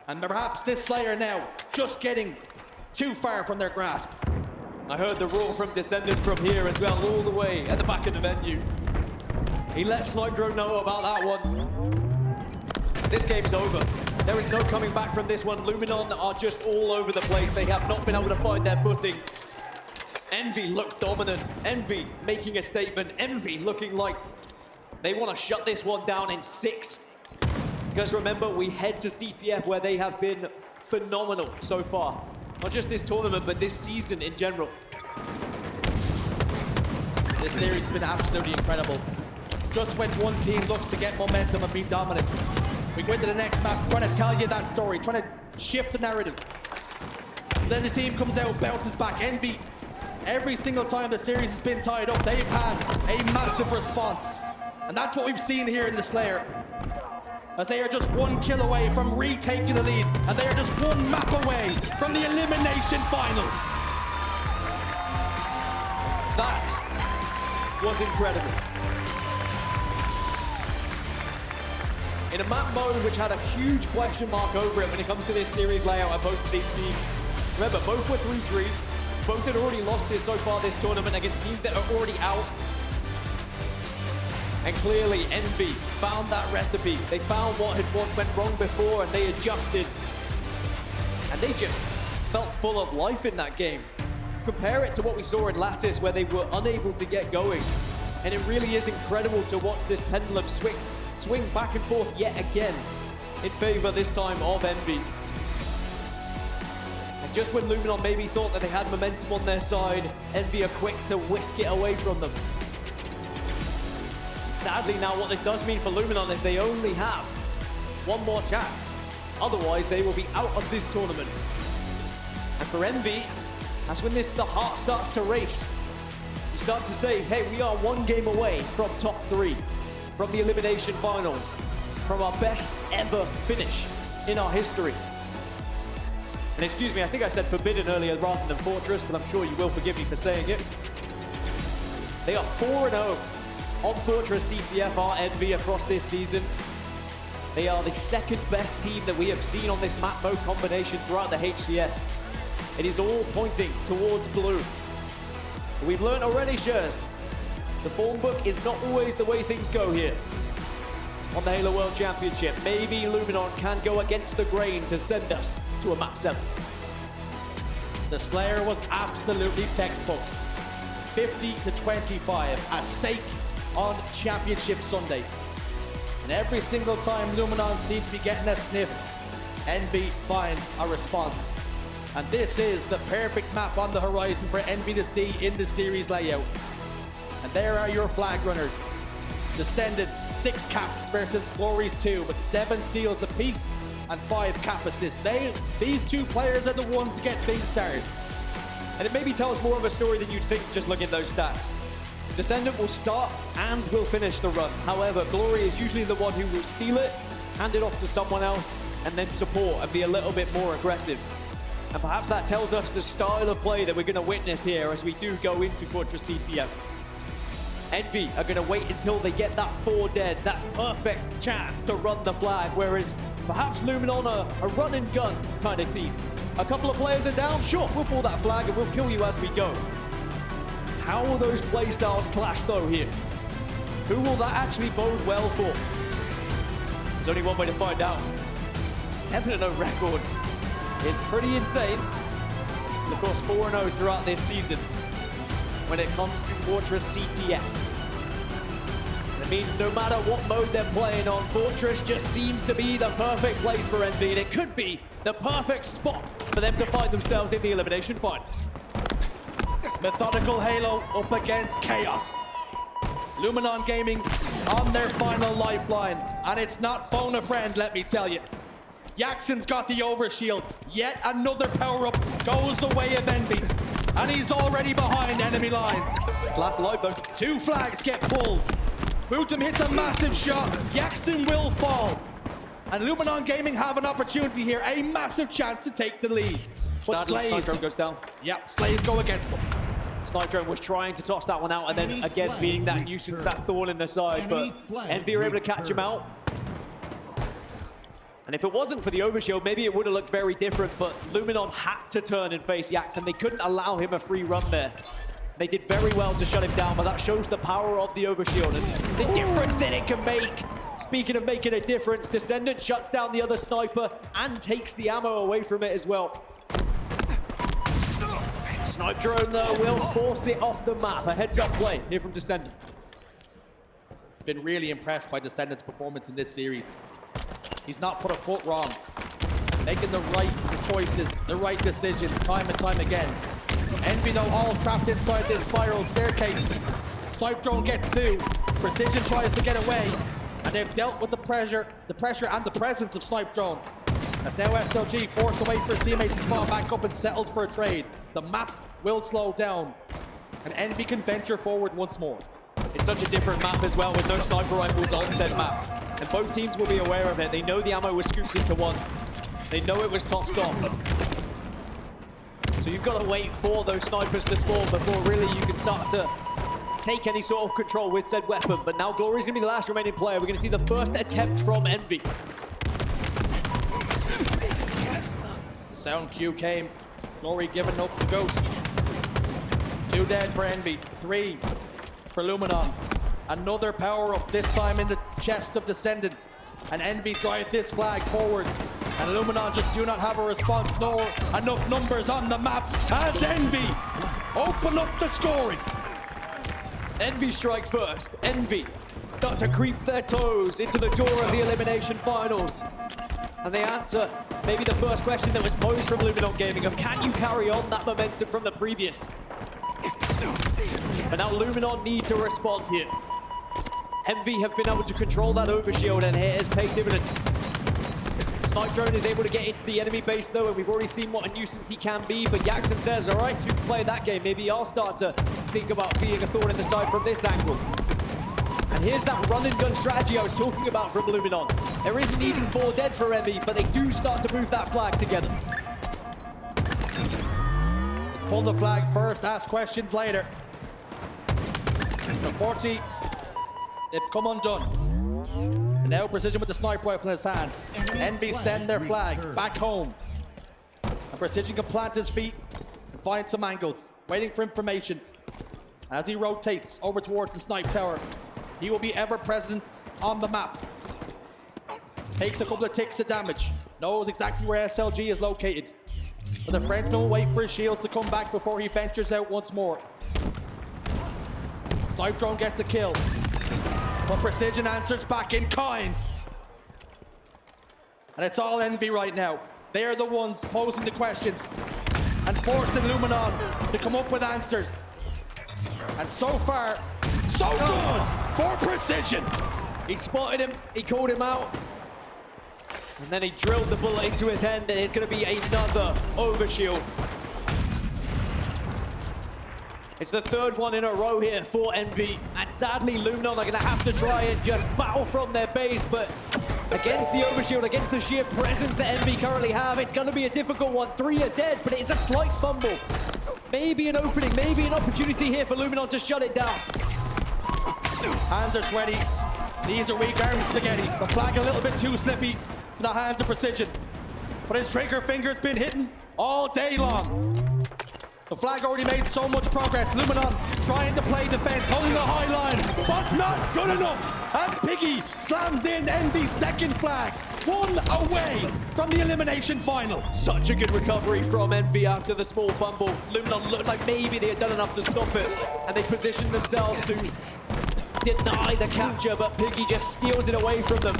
And perhaps this Slayer now just getting too far from their grasp. I heard the roar from Descendant from here as well, all the way at the back of the venue. He let Snipedrone know about that one. This game's over. There is no coming back from this one. Luminon are just all over the place. They have not been able to find their footing. Envy look dominant. Envy making a statement. Envy looking like they want to shut this one down in 6. Because remember, we head to CTF where they have been phenomenal so far. Not just this tournament, but this season in general. This series has been absolutely incredible. Just when one team looks to get momentum and be dominant, we go into the next map trying to tell you that story, trying to shift the narrative. Then the team comes out, bounces back. Envy, every single time the series has been tied up, they've had a massive response. And that's what we've seen here in the Slayer. As they are just 1 kill away from retaking the lead, and they are just 1 map away from the elimination finals. That was incredible. In a map mode which had a huge question mark over it when it comes to this series layout at both of these teams. Remember, both were 3-3. Both had already lost this so far this tournament against teams that are already out. And clearly, Envy found that recipe. They found what went wrong before, and they adjusted. And they just felt full of life in that game. Compare it to what we saw in Lattice, where they were unable to get going. And it really is incredible to watch this pendulum swing back and forth yet again in favor this time of Envy. And just when Luminon maybe thought that they had momentum on their side, Envy are quick to whisk it away from them. Sadly now what this does mean for Luminon is they only have 1 more chance. Otherwise they will be out of this tournament. And for Envy, that's when the heart starts to race. You start to say, hey, we are one game away from top 3, from the elimination finals, from our best ever finish in our history. And excuse me, I think I said Forbidden earlier rather than Fortress, but I'm sure you will forgive me for saying it. They are 4-0 on Fortress CTF, our Envy, across this season. They are the second best team that we have seen on this map mode combination throughout the HCS. It is all pointing towards blue. We've learned already, Shurs, the form book is not always the way things go here on the Halo World Championship. Maybe Luminon can go against the grain to send us to a map 7. The Slayer was absolutely textbook. 50-25, a stake on Championship Sunday. And every single time Luminon seems to be getting a sniff, Envy find a response. And this is the perfect map on the horizon for Envy to see in the series layout. And there are your flag runners. Descendant 6 caps versus Glory's 2 with 7 steals apiece and 5 cap assists. These two players are the ones to get things started. And it maybe tells more of a story than you'd think just looking at those stats. Descendant will start and will finish the run. However, Glory is usually the one who will steal it, hand it off to someone else, and then support and be a little bit more aggressive. And perhaps that tells us the style of play that we're going to witness here as we do go into Fortress CTF. Envy are going to wait until they get that 4 dead, that perfect chance to run the flag, whereas perhaps Luminon are a run and gun kind of team. A couple of players are down, sure, we'll pull that flag and we'll kill you as we go. How will those play styles clash though here? Who will that actually bode well for? There's only one way to find out. 7-0 record is pretty insane. And of course, 4-0 throughout this season when it comes to Fortress CTF. It means no matter what mode they're playing on, Fortress just seems to be the perfect place for Envy, and it could be the perfect spot for them to find themselves in the elimination finals. Methodical Halo up against Chaos. Luminon Gaming on their final lifeline, and it's not phone a friend, let me tell you. Yakz's got the overshield. Yet another power-up goes the way of Envy, and he's already behind enemy lines. Last life though. 2 flags get pulled. WuTum hits a massive shot. Yakzn will fall. And Luminon Gaming have an opportunity here, a massive chance to take the lead. But Snipedrone goes down. Yep, Slaves go against them. Snipedrone was trying to toss that one out, and then again being that nuisance, that thorn in the side, but Envy are able to catch him out. And if it wasn't for the overshield, maybe it would have looked very different, but Luminon had to turn and face Yakzn. They couldn't allow him a free run there. They did very well to shut him down, but that shows the power of the overshield and the difference that it can make. Speaking of making a difference, Descendant shuts down the other sniper and takes the ammo away from it as well. Snipedrone, though, will force it off the map. A heads-up play here from Descendant. Been really impressed by Descendant's performance in this series. He's not put a foot wrong. Making the right choices, the right decisions, time and time again. Envy, though, all trapped inside this spiral staircase. Snipedrone gets through. Precision tries to get away. And they've dealt with the pressure and the presence of Snipedrone. As now SLG forced away for his teammates to spawn back up and settled for a trade. The map will slow down, and Envy can venture forward once more. It's such a different map as well, with no sniper rifles on said map. And both teams will be aware of it. They know the ammo was scooped into one. They know it was tossed off. So you've got to wait for those snipers to spawn before really you can start to take any sort of control with said weapon. But now Glory's going to be the last remaining player. We're going to see the first attempt from Envy. The sound cue came. Glory giving up the ghost. 2 dead for Envy. 3 for Luminon. Another power-up, this time in the chest of Descendant. And Envy drive this flag forward. And Luminon just do not have a response, nor enough numbers on the map as Envy open up the scoring. Envy strike first. Envy start to creep their toes into the door of the elimination finals. And they answer maybe the first question that was posed from Luminon Gaming of can you carry on that momentum from the previous? But now Luminon need to respond here. Envy have been able to control that overshield, and it has paid dividends. Snipedrone is able to get into the enemy base though, and we've already seen what a nuisance he can be, but Yakzn says, all right, you can play that game. Maybe I'll start to think about being a thorn in the side from this angle. And here's that run and gun strategy I was talking about from Luminon. There isn't even 4 dead for Envy, but they do start to move that flag together. Let's pull the flag first, ask questions later. Unfortunately, they've come undone. And now Precision with the sniper rifle in his hands. Envy send their flag back home. And Precision can plant his feet and find some angles, waiting for information. As he rotates over towards the snipe tower, he will be ever present on the map. Takes a couple of ticks of damage. Knows exactly where SLG is located. But the Frenchman will wait for his shields to come back before he ventures out once more. Snipedrone gets a kill. But Precision answers back in kind. And it's all Envy right now. They're the ones posing the questions and forcing Luminon to come up with answers. And so far, so good for Precision. He spotted him, he called him out, and then he drilled the bullet into his head, and it's going to be another overshield. It's the 3rd one in a row here for Envy, and sadly Luminon are going to have to try and just battle from their base, but against the overshield, against the sheer presence that Envy currently have, it's going to be a difficult one. 3 are dead, but it's a slight fumble. Maybe an opening, maybe an opportunity here for Luminon to shut it down. Hands are sweaty. These are weak arm spaghetti. The flag a little bit too slippy for the hands of Precision. But his trigger finger's been hitting all day long. The flag already made so much progress. Luminon trying to play defense, holding the high line, but not good enough. As Piggy slams in Envy's 2nd flag. 1 away from the elimination final. Such a good recovery from Envy after the small fumble. Luminon looked like maybe they had done enough to stop it, and they positioned themselves to deny the capture, but Piggy just steals it away from them.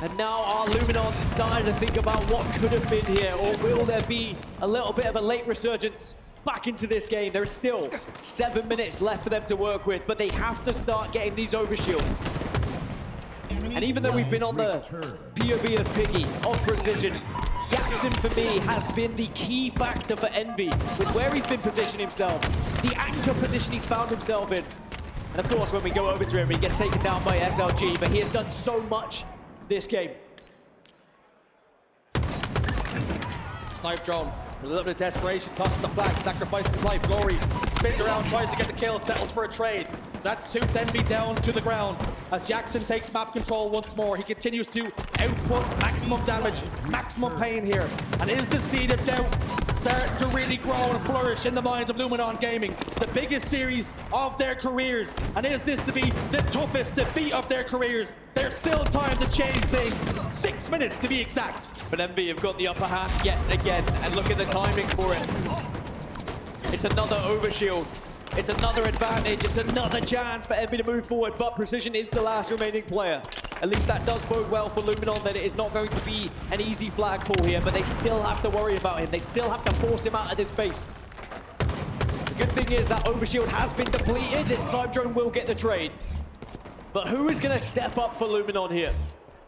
And now are Luminon starting to think about what could have been here, or will there be a little bit of a late resurgence back into this game? There is still 7 minutes left for them to work with, but they have to start getting these overshields. And even though we've been on the POV of Piggy, of Precision, Yakzn for me has been the key factor for Envy with where he's been positioning himself, the anchor position he's found himself in. And of course, when we go over to him, he gets taken down by SLG, but he has done so much this game. Snipedrone, with a little bit of desperation, tosses the flag, sacrifices his life. Glory spins around, tries to get the kill, settles for a trade. That suits Envy down to the ground as Yakzn takes map control once more. He continues to output maximum damage, maximum pain here. And is the seed of doubt starting to really grow and flourish in the minds of Luminon Gaming? The biggest series of their careers. And is this to be the toughest defeat of their careers? There's still time to change things. 6 minutes to be exact. But Envy have got the upper hand yet again, and look at the timing for it. It's another overshield. It's another advantage. It's another chance for Envy to move forward, but Precision is the last remaining player. At least that does bode well for Luminon, that it is not going to be an easy flag pull here, but they still have to worry about him. They still have to force him out of this base. The good thing is that overshield has been depleted, and Snipedrone will get the trade. But who is going to step up for Luminon here?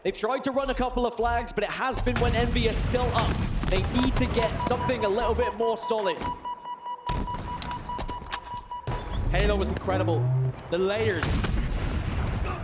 They've tried to run a couple of flags, but it has been when Envy is still up. They need to get something a little bit more solid. Halo was incredible. The layers,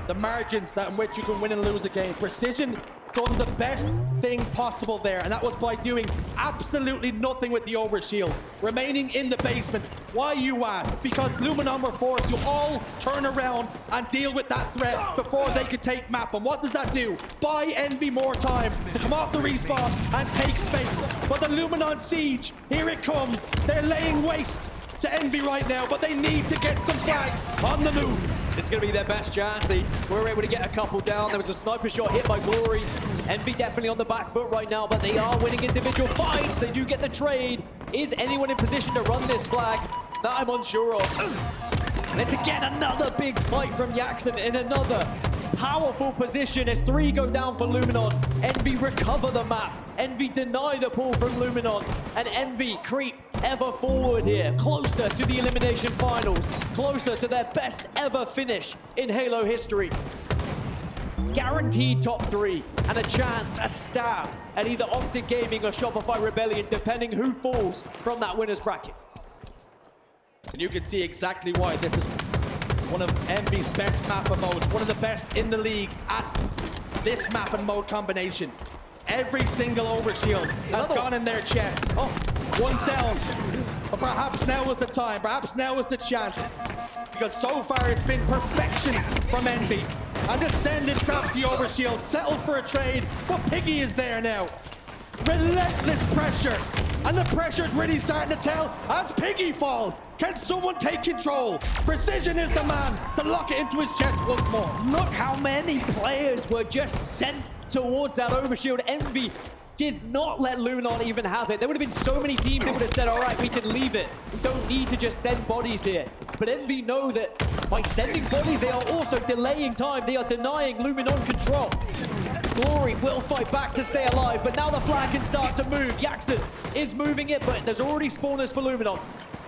the margins that in which you can win and lose a game. Precision done the best thing possible there, and that was by doing absolutely nothing with the overshield, remaining in the basement. Why, you ask? Because Luminon were forced to all turn around and deal with that threat before they could take map. And what does that do? Buy Envy more time to come off the respawn and take space. But the Luminon siege, here it comes. They're laying waste to Envy right now, but they need to get some flags on the move. This is going to be their best chance. They were able to get a couple down. There was a sniper shot hit by Glory. Envy definitely on the back foot right now, but they are winning individual fights. They do get the trade. Is anyone in position to run this flag? That I'm unsure of. And it's again another big fight from Yakzn in another powerful position as 3 go down for Luminon. Envy recover the map. Envy deny the pull from Luminon. And Envy creep ever forward here, closer to the elimination finals, closer to their best ever finish in Halo history. Guaranteed top 3. and a chance, a stab at either Optic Gaming or Shopify Rebellion, depending who falls from that winner's bracket. And you can see exactly why this is one of Envy's best map and modes, one of the best in the league at this map and mode combination. Every single overshield has gone in their chest. Oh, one's down. But perhaps now is the time, perhaps now is the chance. Because so far it's been perfection from Envy. And DSCENDANT grabs the overshield, settled for a trade, but Piggy is there now. Relentless pressure. And the pressure's really starting to tell as Piggy falls. Can someone take control? Precision is the man to lock it into his chest once more. Look how many players were just sent towards that overshield. Envy did not let Luminon even have it. There would have been so many teams that would have said, all right, we can leave it. We don't need to just send bodies here. But Envy know that by sending bodies, they are also delaying time. They are denying Luminon control. Glory will fight back to stay alive, but now the flag can start to move. Yakzn is moving it, but there's already spawners for Luminon.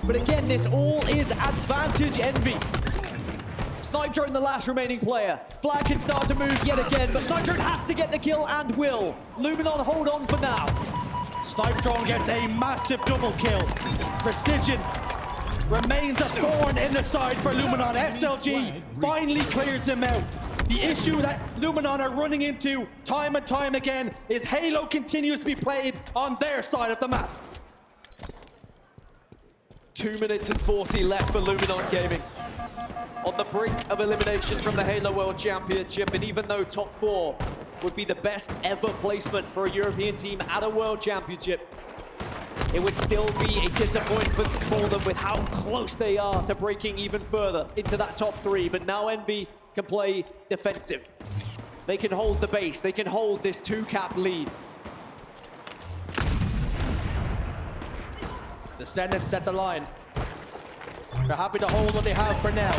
But again, this all is advantage Envy. Snipedrone, the last remaining player. Flag can start to move yet again, but Snipedrone has to get the kill and will. Luminon hold on for now. Snipedrone gets a massive double kill. Precision remains a thorn in the side for Luminon. SLG finally clears him out. The issue that Luminon are running into time and time again is Halo continues to be played on their side of the map. 2 minutes and 40 left for Luminon Gaming. On the brink of elimination from the Halo World Championship, and even though top 4 would be the best ever placement for a European team at a World Championship, it would still be a disappointment for them with how close they are to breaking even further into that top 3. But now Envy can play defensive. They can hold the base. They can hold this 2-cap lead. DSCENDANT set the line. They're happy to hold what they have for now.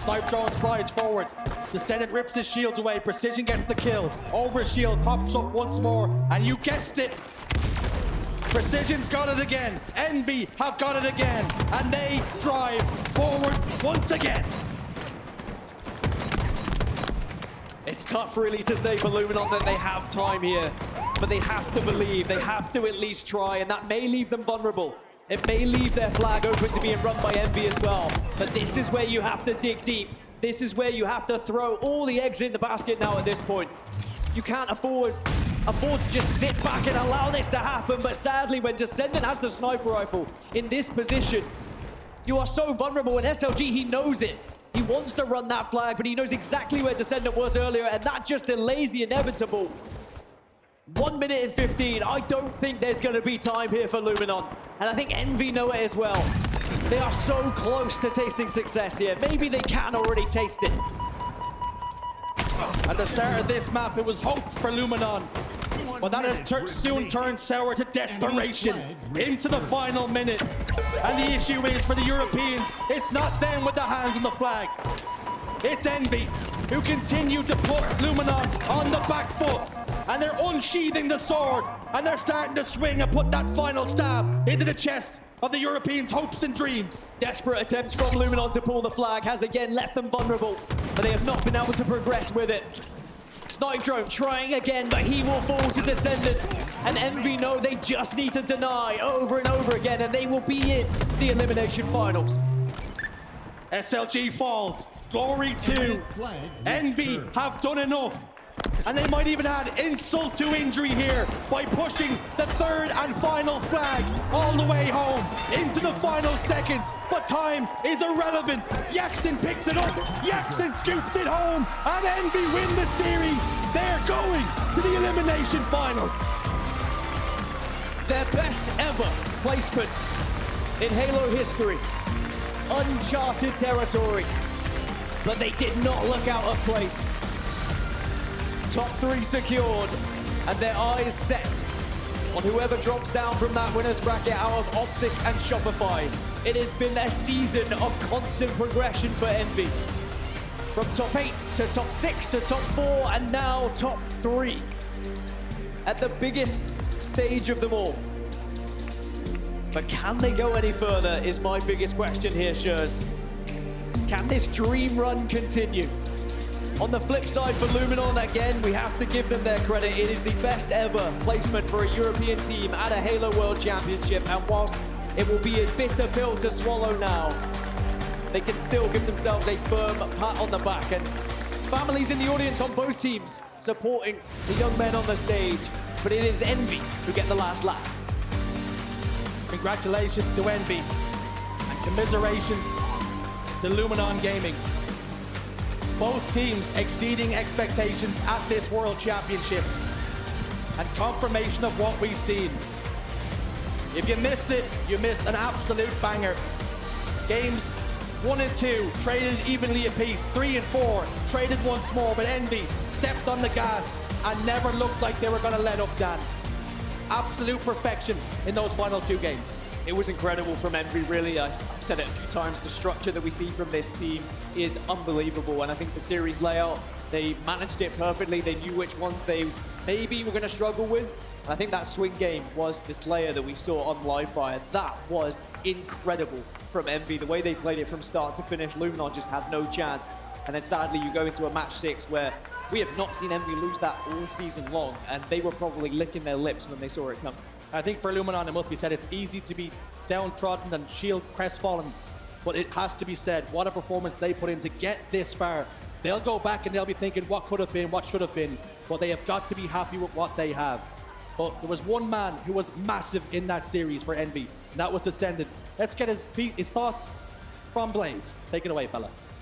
Snipedrone slides forward. DSCENDANT rips his shields away. Precision gets the kill. Overshield pops up once more. And you guessed it. Precision's got it again. Envy have got it again. And they drive forward once again. It's tough really to say for Luminon that they have time here. But they have to believe. They have to at least try. And that may leave them vulnerable. It may leave their flag open to being run by Envy as well. But this is where you have to dig deep. This is where you have to throw all the eggs in the basket now at this point. You can't afford to just sit back and allow this to happen. But sadly, when DSCENDANT has the sniper rifle in this position, you are so vulnerable. And SLG, he knows it. He wants to run that flag, but he knows exactly where DSCENDANT was earlier, and that just delays the inevitable. 1 minute and 15. I don't think there's going to be time here for Luminon. And I think Envy know it as well. They are so close to tasting success here. Maybe they can already taste it. At the start of this map, it was hope for Luminon. But that has soon turned sour to desperation into the final minute. And the issue is for the Europeans, it's not them with the hands on the flag. It's Envy who continue to put Luminon on the back foot. And they're unsheathing the sword. And they're starting to swing and put that final stab into the chest of the Europeans' hopes and dreams. Desperate attempts from Luminon to pull the flag has again left them vulnerable. But they have not been able to progress with it. Snipedrone trying again, but he will fall to DSCENDANT. And Envy know they just need to deny over and over again, and they will be in the elimination finals. SLG falls. Glory 2. Envy have done enough. And they might even add insult to injury here by pushing the third and final flag all the way home into the final seconds. But time is irrelevant. Yakzn picks it up. Yakzn scoops it home. And Envy win the series. They're going to the elimination finals. Their best ever placement in Halo history. Uncharted territory. But they did not look out of place. Top 3 secured, and their eyes set on whoever drops down from that winner's bracket out of Optic and Shopify. It has been a season of constant progression for Envy. From top 8 to top 6 to top 4, and now top 3. At the biggest stage of them all. But can they go any further is my biggest question here, Shurs. Can this dream run continue? On the flip side for Luminon, again, we have to give them their credit. It is the best ever placement for a European team at a Halo World Championship. And whilst it will be a bitter pill to swallow now, they can still give themselves a firm pat on the back. And families in the audience on both teams supporting the young men on the stage. But it is Envy who get the last laugh. Congratulations to Envy and commiserations to Luminon Gaming. Both teams exceeding expectations at this World Championships and confirmation of what we've seen. If you missed it, you missed an absolute banger. Games 1 and 2 traded evenly apiece. 3 and 4 traded once more, but Envy stepped on the gas and never looked like they were going to let up, Dan. Absolute perfection in those final 2 games. It was incredible from Envy, really. I've said it a few times, the structure that we see from this team is unbelievable. And I think the series layout, they managed it perfectly. They knew which ones they maybe were going to struggle with. And I think that swing game was the Slayer that we saw on Livefire. That was incredible from Envy. The way they played it from start to finish, Luminon just had no chance. And then sadly, you go into a match 6 where we have not seen Envy lose that all season long. And they were probably licking their lips when they saw it come. I think for Luminon, it must be said, it's easy to be downtrodden and shield crestfallen, but it has to be said, what a performance they put in to get this far. They'll go back and they'll be thinking what could have been, what should have been, but they have got to be happy with what they have. But there was one man who was massive in that series for Envy, and that was DSCENDANT. Let's get his thoughts from Blaze. Take it away, fella.